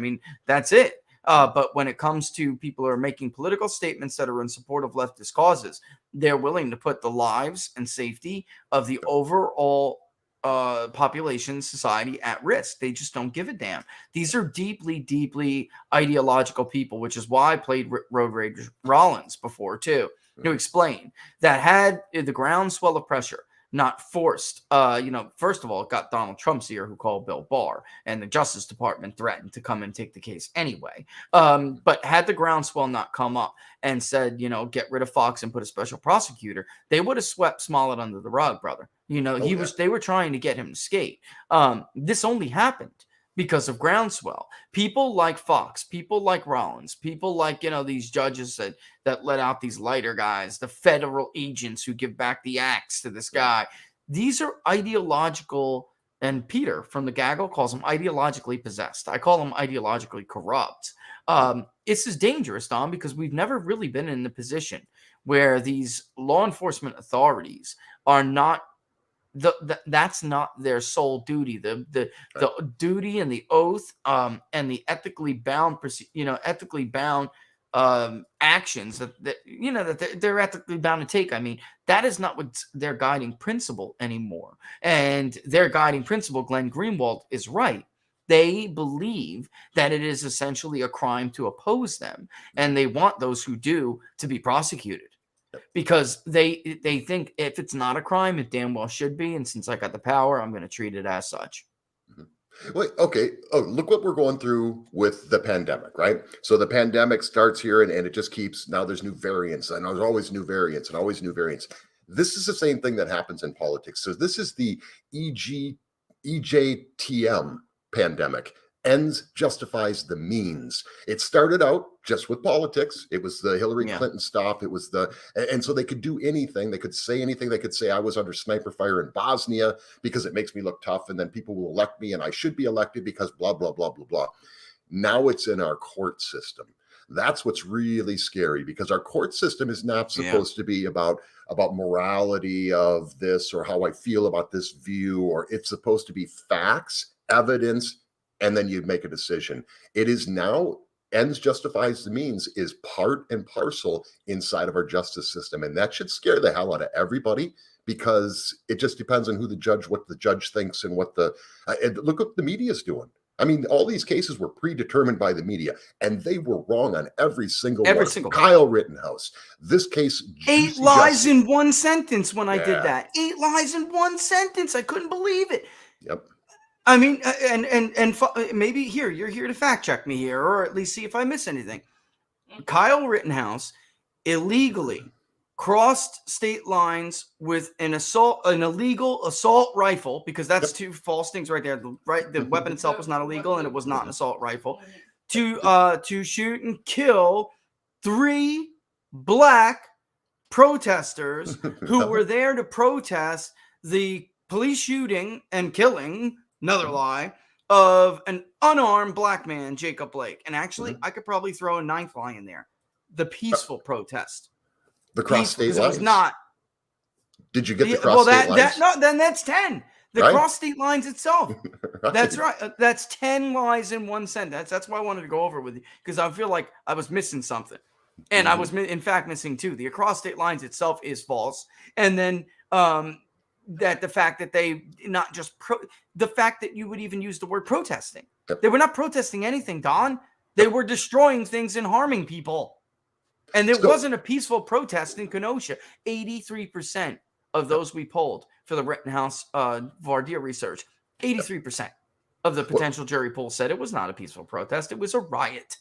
That's it. But when it comes to people who are making political statements that are in support of leftist causes, they're willing to put the lives and safety of the overall population, society at risk. They just don't give a damn. These are deeply, deeply ideological people, which is why I played Road Rage Rollins before too, to explain that had the groundswell of pressure not forced, first of all, it got Donald Trump's ear, who called Bill Barr, and the Justice Department threatened to come and take the case anyway. But had the groundswell not come up and said, get rid of Fox and put a special prosecutor, they would have swept Smollett under the rug, brother. They were trying to get him to skate. This only happened because of groundswell. People like Fox, people like Rollins, people like, these judges that let out these lighter guys, the federal agents who give back the axe to this guy. These are ideological, and Peter from the Gaggle calls them ideologically possessed. I call them ideologically corrupt. This is dangerous, Don, because we've never really been in the position where these law enforcement authorities are not that's not their sole duty. The duty and the oath and the ethically bound actions that they're ethically bound to take. That is not what's their guiding principle anymore. And their guiding principle, Glenn Greenwald is right. They believe that it is essentially a crime to oppose them, and they want those who do to be prosecuted. Because they think if it's not a crime, it damn well should be. And since I got the power, I'm going to treat it as such. Wait, okay. Oh, look what we're going through with the pandemic, right? So the pandemic starts here and it just keeps, now there's new variants and there's always new variants and always new variants. This is the same thing that happens in politics. So this is the EJTM pandemic. Ends justifies the means. It started out just with politics. It was the Hillary Clinton stuff. It was and so they could do anything. They could say anything. They could say I was under sniper fire in Bosnia because it makes me look tough, and then people will elect me, and I should be elected because blah blah blah blah blah. Now it's in our court system. That's what's really scary, because our court system is not supposed to be about morality of this or how I feel about this view, or it's supposed to be facts, evidence, and then you make a decision. It is now, ends justifies the means is part and parcel inside of our justice system. And that should scare the hell out of everybody, because it just depends on what the judge thinks and and look what the media is doing. I mean, all these cases were predetermined by the media, and they were wrong on every single Every one. single Kyle Rittenhouse, this case, 8 Juicy lies Jussie. in one sentence when I Yeah. did that. 8 lies in one sentence. I couldn't believe it. Yep. I mean, maybe you're here to fact check me here, or at least see if I miss anything. Kyle Rittenhouse illegally crossed state lines with an illegal assault rifle, because that's two false things right there. The weapon itself was not illegal, and it was not an assault rifle. To shoot and kill 3 black protesters who were there to protest the police shooting and killing, another lie, of an unarmed black man, Jacob Blake. And actually, I could probably throw a 9th lie in there. The peaceful protest. The cross state lines. It was not. Did you get the cross state lines? No, then that's 10. The Right? cross state lines itself. Right. That's right. That's 10 lies in one sentence. That's why I wanted to go over it with you, because I feel like I was missing something. And I was, in fact, missing 2. The across state lines itself is false. And then that the fact that they not just the fact that you would even use the word protesting. Yep. They were not protesting anything, Don. They were destroying things and harming people. And there wasn't a peaceful protest in Kenosha. 83% of those we polled for the Rittenhouse voir dire research, 83% of the potential jury pool said it was not a peaceful protest. It was a riot.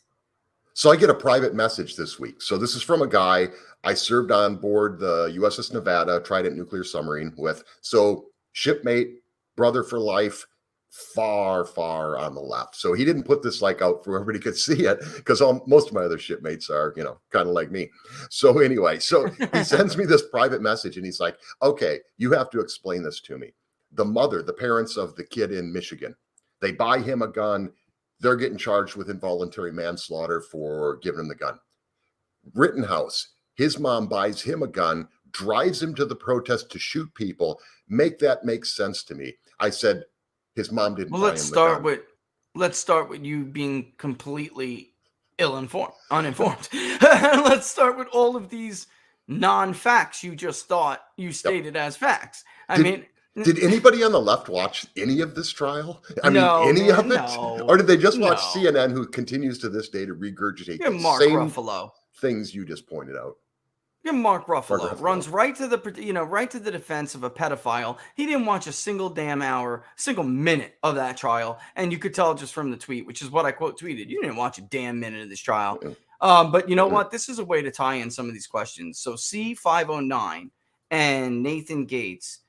So I get a private message this week. So this is from a guy I served on board the USS Nevada Trident nuclear submarine with. So shipmate, brother for life, far, far on the left. So he didn't put this like out for everybody could see it, because most of my other shipmates are, you know, kind of like me. So anyway, so he sends me this private message and he's like, okay, you have to explain this to me. The parents of the kid in Michigan, they buy him a gun. They're getting charged with involuntary manslaughter for giving him the gun. Rittenhouse, his mom buys him a gun, drives him to the protest to shoot people. Make that make sense to me. I said, his mom didn't buy him the gun. Let's start with you being completely uninformed. Let's start with all of these non-facts you just thought you stated as facts. Did anybody on the left watch any of this trial? Of it? No. Or did they just watch CNN, who continues to this day to regurgitate the same Ruffalo. things you just pointed out? Mark Ruffalo runs right to the defense of a pedophile. He didn't watch a single minute of that trial, and you could tell just from the tweet, which is what I quote tweeted. You didn't watch a damn minute of this trial. But you know what? This is a way to tie in some of these questions. So C509 and Nathan Gates,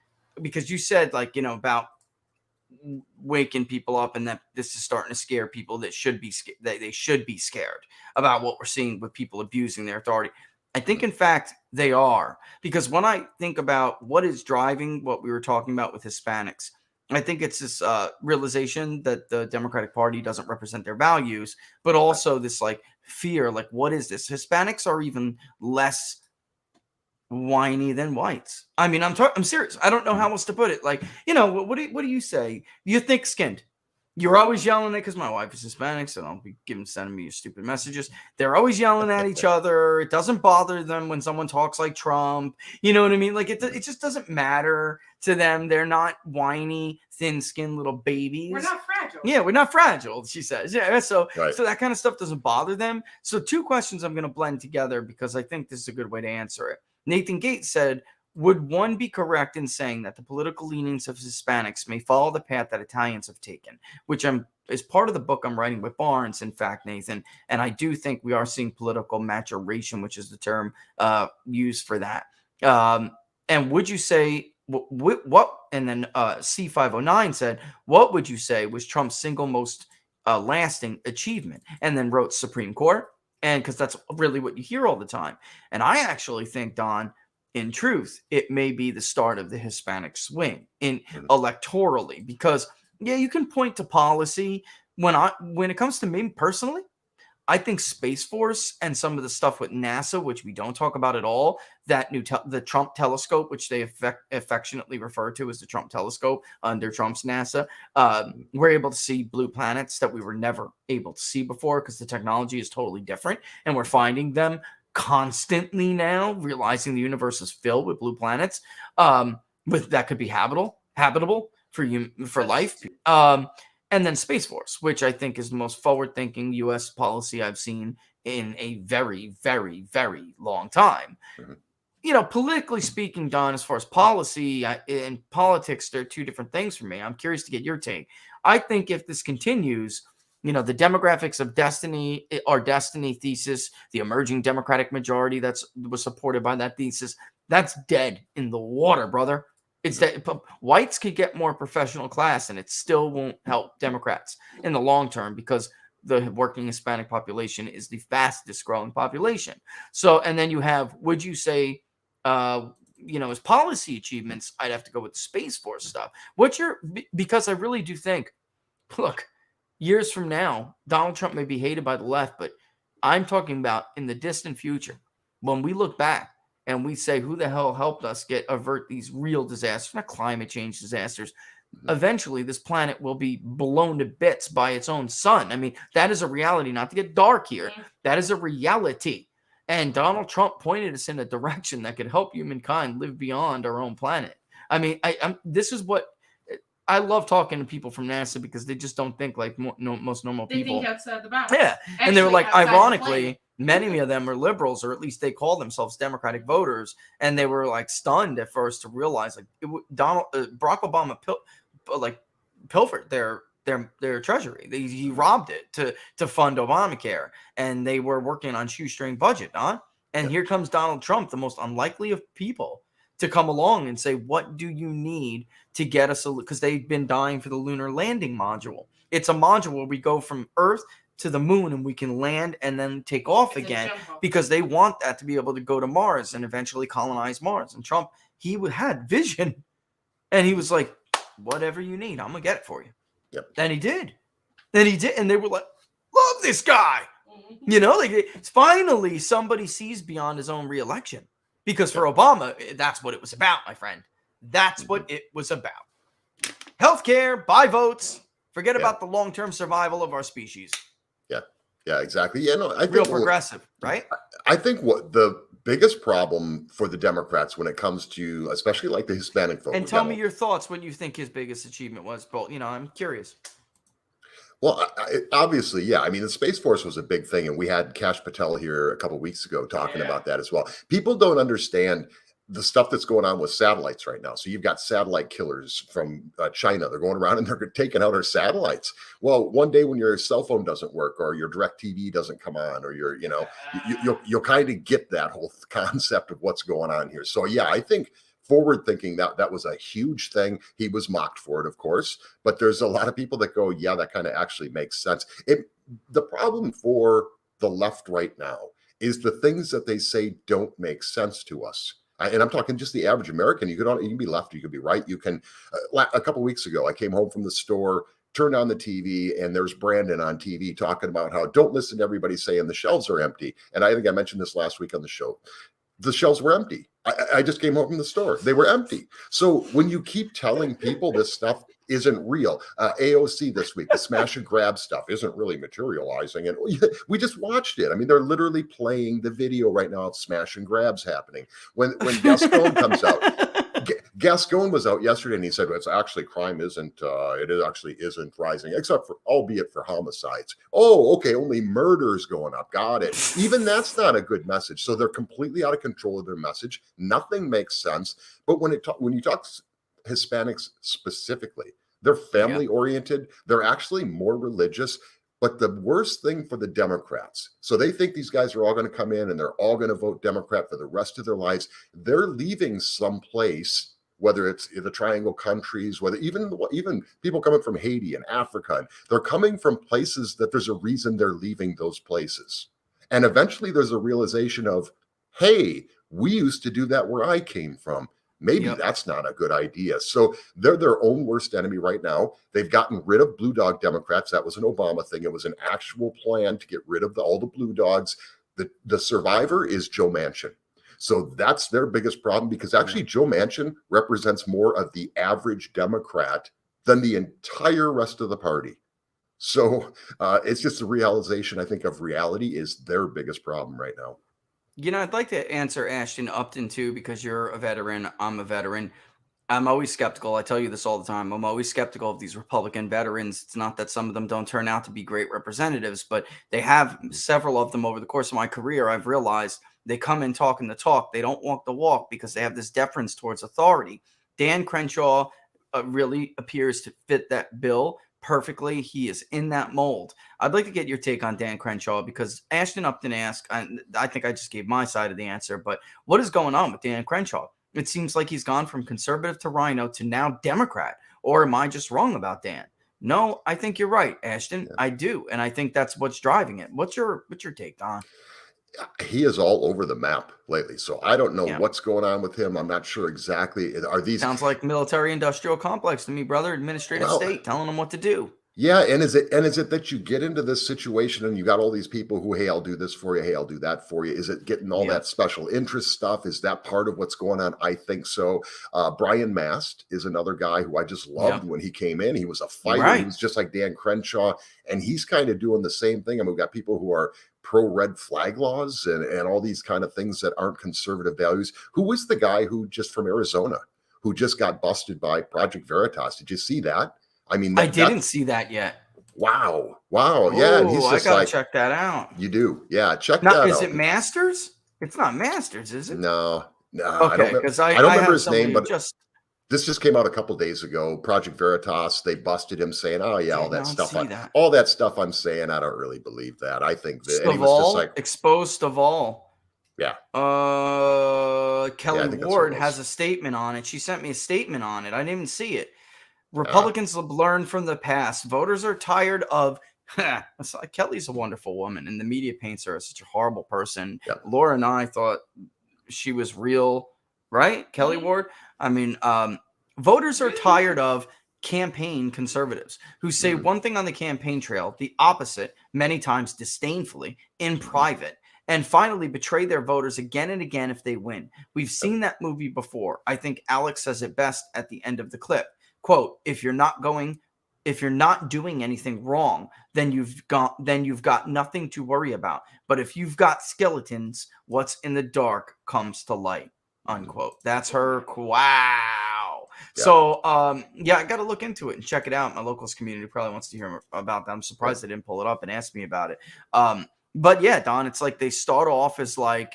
because you said about waking people up and that this is starting to scare people that they should be scared about what we're seeing with people abusing their authority. I think, in fact, they are, because when I think about what is driving what we were talking about with Hispanics, I think it's this realization that the Democratic Party doesn't represent their values, but also this fear, what is this? Hispanics are even less whiny than whites. I mean, I'm serious. I don't know how else to put it. What do you say? You're thick-skinned. You're always yelling at, because my wife is Hispanic, so don't be sending me your stupid messages. They're always yelling at each other. It doesn't bother them when someone talks like Trump. You know what I mean? It just doesn't matter to them. They're not whiny, thin-skinned little babies. We're not fragile. Yeah, we're not fragile, she says. Yeah, so Right. So that kind of stuff doesn't bother them. So 2 questions I'm going to blend together, because I think this is a good way to answer it. Nathan Gates said, would one be correct in saying that the political leanings of Hispanics may follow the path that Italians have taken, which is part of the book I'm writing with Barnes, in fact, Nathan. And I do think we are seeing political maturation, which is the term used for that. And would you say what? And then C509 said, what would you say was Trump's single most lasting achievement? And then wrote Supreme Court. And because that's really what you hear all the time. And I actually think, Don, in truth, it may be the start of the Hispanic swing electorally, because you can point to policy. When it comes to me personally, I think Space Force and some of the stuff with NASA, which we don't talk about at all, the Trump telescope, which they affectionately refer to as the Trump telescope under Trump's NASA, we're able to see blue planets that we were never able to see before, because the technology is totally different, and we're finding them constantly now, realizing the universe is filled with blue planets that could be habitable for life. And then Space Force, which I think is the most forward-thinking U.S. policy I've seen in a very, very, very long time. Mhm. Politically speaking, Don, as far as policy and politics, they're two different things for me. I'm curious to get your take. I think if this continues, the demographics of destiny, our destiny thesis, the emerging Democratic majority was supported by that thesis, that's dead in the water, brother. It's that whites could get more professional class, and it still won't help Democrats in the long term because the working Hispanic population is the fastest growing population. So, and then you have, would you say, as policy achievements, I'd have to go with the Space Force stuff. Because I really do think, look, years from now, Donald Trump may be hated by the left, but I'm talking about in the distant future, when we look back and we say, who the hell helped us avert these real disasters, not climate change disasters. Eventually, this planet will be blown to bits by its own sun. I mean, that is a reality, not to get dark here. That is a reality. And Donald Trump pointed us in a direction that could help humankind live beyond our own planet. I mean, this is what I love talking to people from NASA because they just don't think like most normal people. They think outside the box. Yeah. And they were like, outside the ironically, many of them are liberals, or at least they call themselves Democratic voters. And they were like stunned at first to realize like Barack Obama pilfered their treasury. He robbed it to fund Obamacare, and they were working on shoestring budget, huh? And here comes Donald Trump, the most unlikely of people, to come along and say, what do you need to get us? Because they've been dying for the lunar landing module. It's a module where we go from Earth to the moon and we can land and then take off again, because they want that to be able to go to Mars and eventually colonize Mars. And Trump, he had vision, and he was like, whatever you need, I'm gonna get it for you. Yep. And he did. And they were like, love this guy. It's finally somebody sees beyond his own reelection. Because for Obama, that's what it was about, my friend. That's what it was about. Healthcare, buy votes, forget about the long-term survival of our species. Yeah, exactly. Yeah, no, I think real progressive, right? I think what the biggest problem for the Democrats when it comes to, especially like the Hispanic vote. And tell me your thoughts, what you think his biggest achievement was, Bolt. I'm curious. Well, obviously, yeah. I mean, the Space Force was a big thing, and we had Kash Patel here a couple of weeks ago talking about that as well. People don't understand the stuff that's going on with satellites right now. So you've got satellite killers from China. They're going around and they're taking out our satellites. Well, one day when your cell phone doesn't work, or your direct TV doesn't come on, or you'll kind of get that whole concept of what's going on here. So yeah, I think forward thinking, that was a huge thing. He was mocked for it, of course, but there's a lot of people that go, yeah, that kind of actually makes sense. The problem for the left right now is the things that they say don't make sense to us. And I'm talking just the average American. You can be left, you could be right. You can. A couple of weeks ago, I came home from the store, turned on the TV, and there's Brandon on TV talking about how don't listen to everybody saying the shelves are empty. And I think I mentioned this last week on the show. The shelves were empty. I just came home from the store. They were empty. So when you keep telling people this stuff isn't real, AOC this week, the smash and grab stuff isn't really materializing. And we just watched it. I mean, they're literally playing the video right now of smash and grabs happening. When Gascon comes out, Gascon was out yesterday and he said, it's actually crime isn't rising, except for, albeit for homicides. Oh, okay, only murders going up. Got it. Even that's not a good message. So they're completely out of control of their message. Nothing makes sense. But when you talk Hispanics specifically, they're family oriented. They're actually more religious. But the worst thing for the Democrats, so they think these guys are all going to come in and they're all going to vote Democrat for the rest of their lives. They're leaving someplace, whether it's the Triangle countries, whether even people coming from Haiti and Africa, and they're coming from places that there's a reason they're leaving those places. And eventually there's a realization of, hey, we used to do that where I came from. Maybe that's not a good idea. So they're their own worst enemy right now. They've gotten rid of blue dog Democrats. That was an Obama thing. It was an actual plan to get rid of all the blue dogs. The survivor is Joe Manchin. So that's their biggest problem, because actually Joe Manchin represents more of the average Democrat than the entire rest of the party. So it's just a realization, I think, of reality is their biggest problem right now. I'd like to answer Ashton Upton too, because you're a veteran. I'm a veteran. I'm always skeptical. I tell you this all the time. I'm always skeptical of these Republican veterans. It's not that some of them don't turn out to be great representatives, but they have several of them over the course of my career. I've realized they come in talking the talk. They don't walk the walk because they have this deference towards authority. Dan Crenshaw really appears to fit that bill perfectly. He is in that mold. I'd like to get your take on Dan Crenshaw because Ashton Upton asked, and I think I just gave my side of the answer, but what is going on with Dan Crenshaw? It seems like he's gone from conservative to rhino to now Democrat. Or am I just wrong about Dan? No, I think you're right, Ashton. Yeah. I do. And I think that's what's driving it. What's your take, Don? He is all over the map lately. So I don't know Yeah. what's going on with him. I'm not sure exactly. Are these Sounds like military industrial complex to me, brother. Administrative Well, state telling them what to do. yeah, and is it that you get into this situation and you got all these people who, hey, I'll do this for you, hey, I'll do that for you? Is it getting all Yeah. that special interest stuff? Is that part of what's going on? I think so. Brian Mast is another guy who I just loved when he came in. He was a fighter. Right. He was just like Dan Crenshaw, and he's kind of doing the same thing. I mean, we've got people who are pro red flag laws and all these kind of things that aren't conservative values. Who was the guy who just from Arizona who just got busted by Project Veritas? Did you see that? I mean, I didn't see that yet. Wow. Yeah. And he's Ooh, just I gotta like, check that out. you do. Yeah. Check Now, that is out. it Masters? It's not Masters, is it? No. Okay, because I don't have remember his somebody name, who but just this just came out a couple days ago. Project Veritas, they busted him saying, oh, yeah, all did that not stuff. see that. All that stuff I'm saying, I don't really believe that. I think that and he was just Stovall, like, exposed Stovall. yeah. Kelly I think that's Ward what it has was. a statement on it. She sent me a statement on it. I didn't even see it. Republicans have learned from the past. Voters are tired of Kelly's a wonderful woman, and the media paints her as such a horrible person. Yep. Laura and I thought she was real, right? Kelly Ward. I mean, voters are tired of campaign conservatives who say one thing on the campaign trail, the opposite, many times disdainfully, in private, and finally betray their voters again and again if they win. We've seen that movie before. I think Alex says it best at the end of the clip. Quote, if you're not doing anything wrong, then you've got nothing to worry about. But if you've got skeletons, what's in the dark comes to light. Unquote. That's her. Wow. Yeah. So I got to look into it and check it out. My locals community probably wants to hear about that. I'm surprised they didn't pull it up and ask me about it. But yeah, Don, it's like they start off as like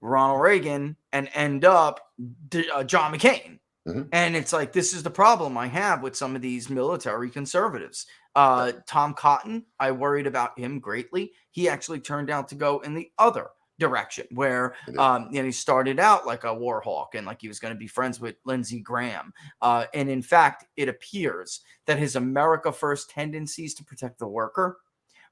Ronald Reagan and end up John McCain. Mm-hmm. And it's like, this is the problem I have with some of these military conservatives. Tom Cotton, I worried about him greatly. He actually turned out to go in the other direction where he started out like a war hawk and like he was going to be friends with Lindsey Graham. And in fact, it appears that his America First tendencies to protect the worker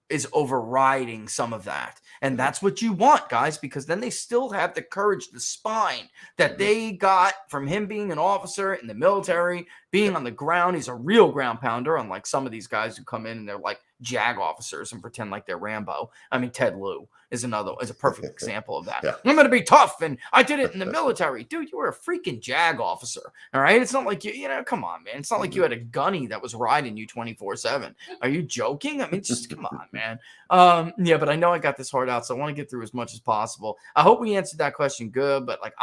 is overriding some of that. And that's what you want, guys, because then they still have the courage, the spine that they got from him being an officer in the military, being on the ground. He's a real ground pounder, unlike some of these guys who come in and they're like JAG officers and pretend like they're Rambo. I mean, Ted Lieu is a perfect example of that. Yeah. I'm going to be tough, and I did it in the military. Dude, you were a freaking JAG officer, all right? It's not like come on, man. It's not like you had a gunny that was riding you 24/7. Are you joking? I mean, just come on, man. But I know I got this hard out, so I want to get through as much as possible. I hope we answered that question good, but like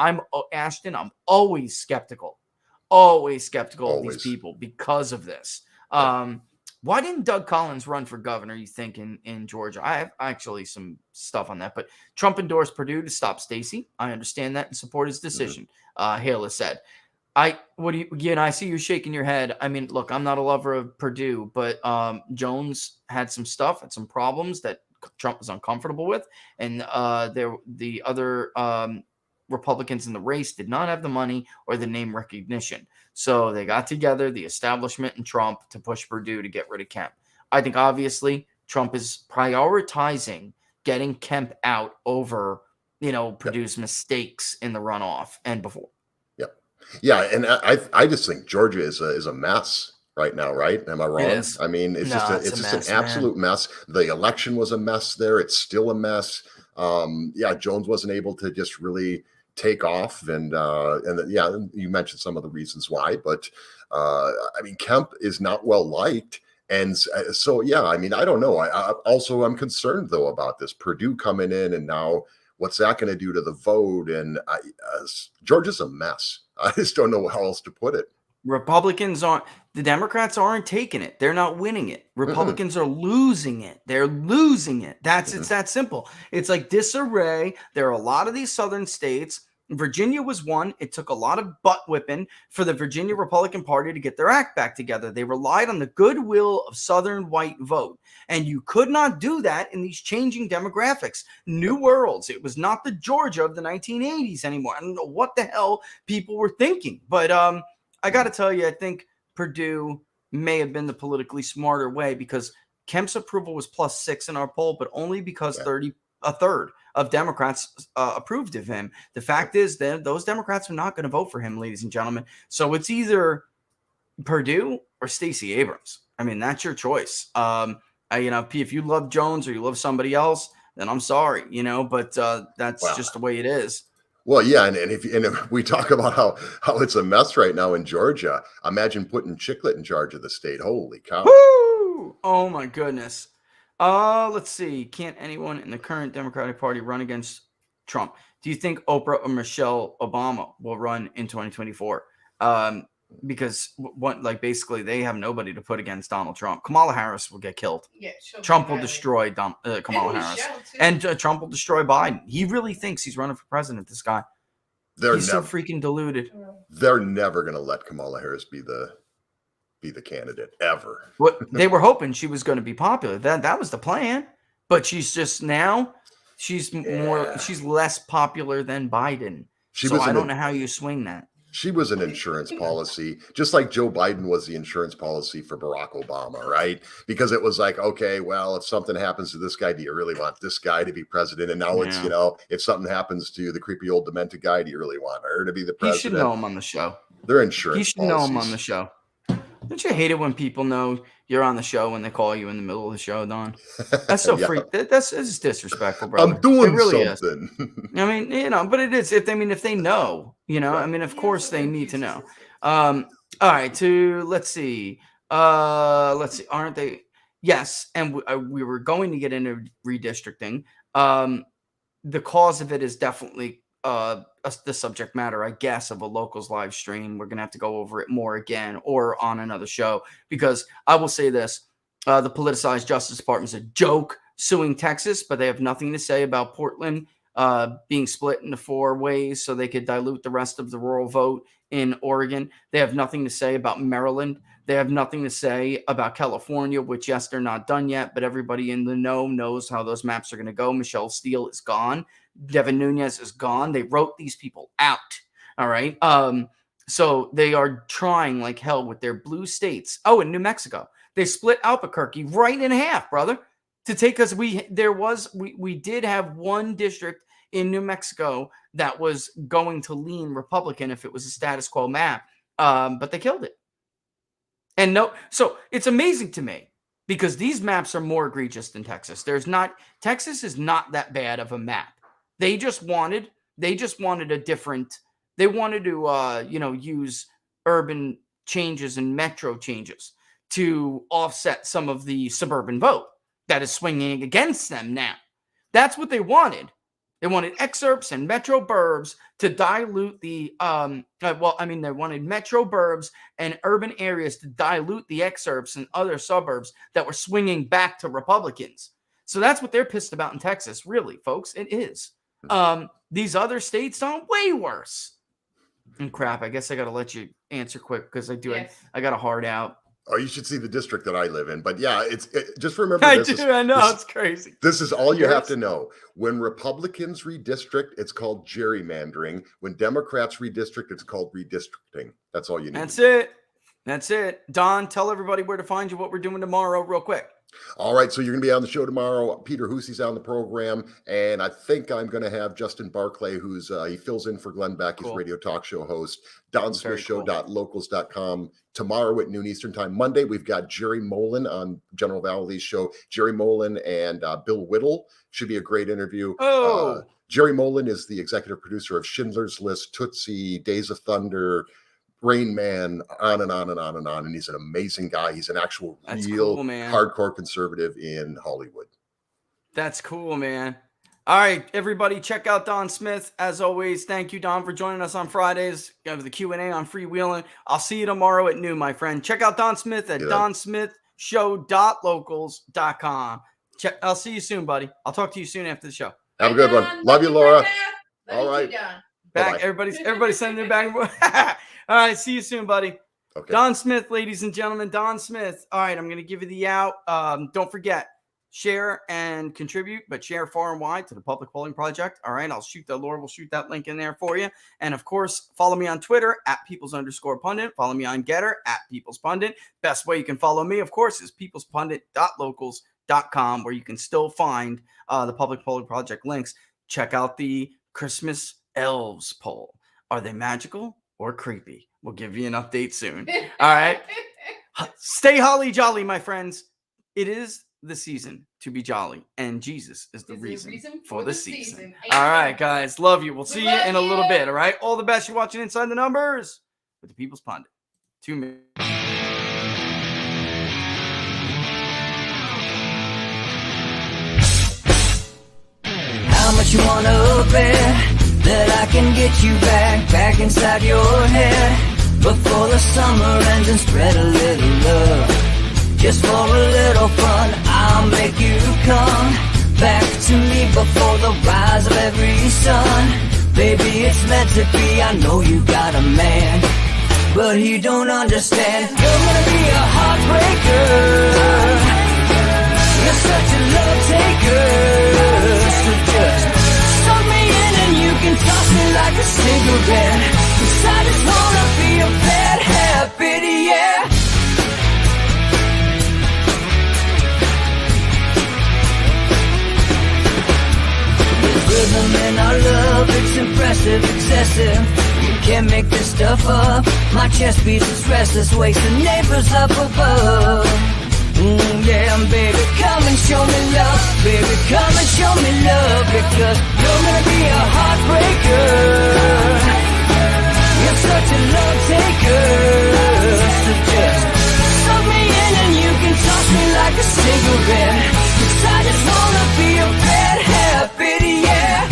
Ashton, I'm always skeptical of these people because of this. Why didn't Doug Collins run for governor, you think, in Georgia? I have actually some stuff on that, but Trump endorsed Purdue to stop Stacey. I understand that and support his decision. Hale has said. I see you shaking your head. I mean, look, I'm not a lover of Purdue, but Jones had some stuff and some problems that Trump was uncomfortable with. And the other Republicans in the race did not have the money or the name recognition. So they got together, the establishment and Trump, to push Purdue to get rid of Kemp. I think obviously Trump is prioritizing getting Kemp out over, Purdue's mistakes in the runoff and before. Yeah, and I just think Georgia is a mess right now, right? Am I wrong? It is. I mean, it's just mess, an absolute mess. The election was a mess there. It's still a mess. Jones wasn't able to just really take off, and you mentioned some of the reasons why, but I mean, Kemp is not well liked. And so, I mean, I don't know. I'm concerned though about this Purdue coming in and now What's that going to do to the vote? And Georgia's a mess. I just don't know how else to put it. Republicans aren't, the Democrats aren't taking it. They're not winning it. Republicans are losing it. They're losing it. It's that simple. It's like disarray. There are a lot of these southern states. Virginia was one. It took a lot of butt whipping for the Virginia Republican Party to get their act back together. They relied on the goodwill of Southern white vote. And you could not do that in these changing demographics. New worlds. It was not the Georgia of the 1980s anymore. I don't know what the hell people were thinking. But I got to tell you, I think Purdue may have been the politically smarter way, because Kemp's approval was +6 in our poll, but only because a third of Democrats approved of him. The fact is that those Democrats are not going to vote for him, ladies and gentlemen. So it's either Purdue or Stacey Abrams. I mean, that's your choice. If you love Jones or you love somebody else, then I'm sorry, but that's just the way it is. Well, yeah, and if we talk about how it's a mess right now in Georgia, imagine putting Chiclet in charge of the state. Holy cow! Woo! Oh my goodness. Let's see. Can't anyone in the current Democratic Party run against Trump? Do you think Oprah or Michelle Obama will run in 2024? Because basically they have nobody to put against Donald Trump. Kamala Harris will get killed. Yeah, Trump will destroy Kamala Harris, and Trump will destroy Biden. He really thinks he's running for president. This guy, he's so freaking deluded. They're never going to let Kamala Harris be the candidate ever. What they were hoping she was going to be popular. That was the plan, but she's just now she's less popular than Biden. I don't know how you swing that. She was an insurance policy, just like Joe Biden was the insurance policy for Barack Obama, right? Because it was like, okay, well, if something happens to this guy, do you really want this guy to be president? And now it's, if something happens to the creepy old demented guy, do you really want her to be the president? You should know him on the show. They're insurance. You should know him on the show. Don't you hate it when people know you're on the show when they call you in the middle of the show, Don? That's so freak. That's disrespectful, brother. I'm doing really something. I mean, but it is. If they know, I mean, of course they need to know. All right. Let's see. Aren't they? Yes. And we were going to get into redistricting. The cause of it is definitely the subject matter, I guess, of a Locals live stream. We're going to have to go over it more again or on another show, because I will say this. The politicized Justice Department is a joke suing Texas, but they have nothing to say about Portland being split into 4 ways so they could dilute the rest of the rural vote in Oregon. They have nothing to say about Maryland. They have nothing to say about California, which, yes, they're not done yet, but everybody in the know knows how those maps are going to go. Michelle Steele is gone. Devin Nunes is gone. They wrote these people out. All right. So they are trying like hell with their blue states. Oh, in New Mexico, they split Albuquerque right in half, brother, to take us. We did have one district in New Mexico that was going to lean Republican if it was a status quo map. But they killed it. And so it's amazing to me, because these maps are more egregious than Texas. Texas is not that bad of a map. They just wanted a different. They wanted to use urban changes and metro changes to offset some of the suburban vote that is swinging against them now. That's what they wanted. They wanted excerpts and metro burbs to dilute the they wanted metro burbs and urban areas to dilute the excerpts and other suburbs that were swinging back to Republicans. So that's what they're pissed about in Texas, really, folks. It is. These other states are way worse. And crap, I guess I got to let you answer quick, because I got a hard out. Oh, you should see the district that I live in. But yeah, just remember this. I know, it's crazy. This is all you have to know. When Republicans redistrict, it's called gerrymandering. When Democrats redistrict, it's called redistricting. That's all you need. That's it. Don, tell everybody where to find you, what we're doing tomorrow, real quick. All right, so you're going to be on the show tomorrow. Peter Hoosey's on the program, and I think I'm going to have Justin Barclay, who's he fills in for Glenn Beck, his radio talk show host. DonSmithShow.locals.com tomorrow at noon Eastern time. Monday, we've got Jerry Molen on General Valley's show. Jerry Molen and Bill Whittle should be a great interview. Jerry Molen is the executive producer of Schindler's List, Tootsie, Days of Thunder, Rain Man, on and on and on and on. And he's an amazing guy. He's an actual real hardcore conservative in Hollywood. That's cool, man. All right, everybody, check out Don Smith. As always, thank you, Don, for joining us on Fridays. Have the Q&A on freewheeling. I'll see you tomorrow at noon, my friend. Check out Don Smith at donsmithshow.locals.com. I'll see you soon, buddy. I'll talk to you soon after the show. Have a good one. Love you, Laura. All right. Back. Everybody's sending it back. All right, see you soon, buddy. Okay. Don Smith, ladies and gentlemen, Don Smith. All right, I'm going to give you the out. Don't forget, share and contribute, but share far and wide to the Public Polling Project. All right, Laura will shoot that link in there for you. And of course, follow me on Twitter at peoples_pundit. Follow me on Getter at peoplespundit. Best way you can follow me, of course, is peoplespundit.locals.com, where you can still find the Public Polling Project links. Check out the Christmas elves poll. Are they magical or creepy? We'll give you an update soon. All right. Stay holly jolly, my friends. It is the season to be jolly, and Jesus is the reason for the season. All right, guys. Love you. We'll see you in a little bit. All right. All the best. You're watching Inside the Numbers with the People's Pundit. 2 minutes. How much you wanna bet that I can get you back inside your head before the summer ends, and spread a little love just for a little fun? I'll make you come back to me before the rise of every sun. Baby, it's meant to be. I know you got a man, but he don't understand. You're gonna be a heartbreaker. You're such a love taker. So just suck me in and you can toss me like a cigarette. 'Cause I just wanna be a bad habit, yeah. There's rhythm in our love, it's impressive, excessive. You can't make this stuff up. My chest beats, it's restless, wakes the neighbors up above. Yeah, baby, come and show me love. Baby, come and show me love. Because you're gonna be a heartbreaker. You're such a love taker. So just suck me in and you can toss me like a cigarette. 'Cause I just wanna be a bad habit, yeah.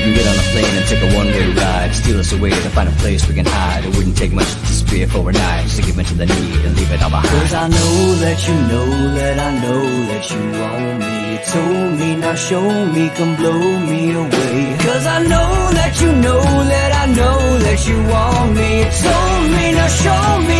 Get on a plane and take a one-way ride. Steal us away to find a place we can hide. It wouldn't take much to spear for a knife to give into the need and leave it all behind. 'Cause I know that you know that I know that you own me. You told me, now show me, come blow me away. 'Cause I know that you know that I know that you want me. You told me, now show me,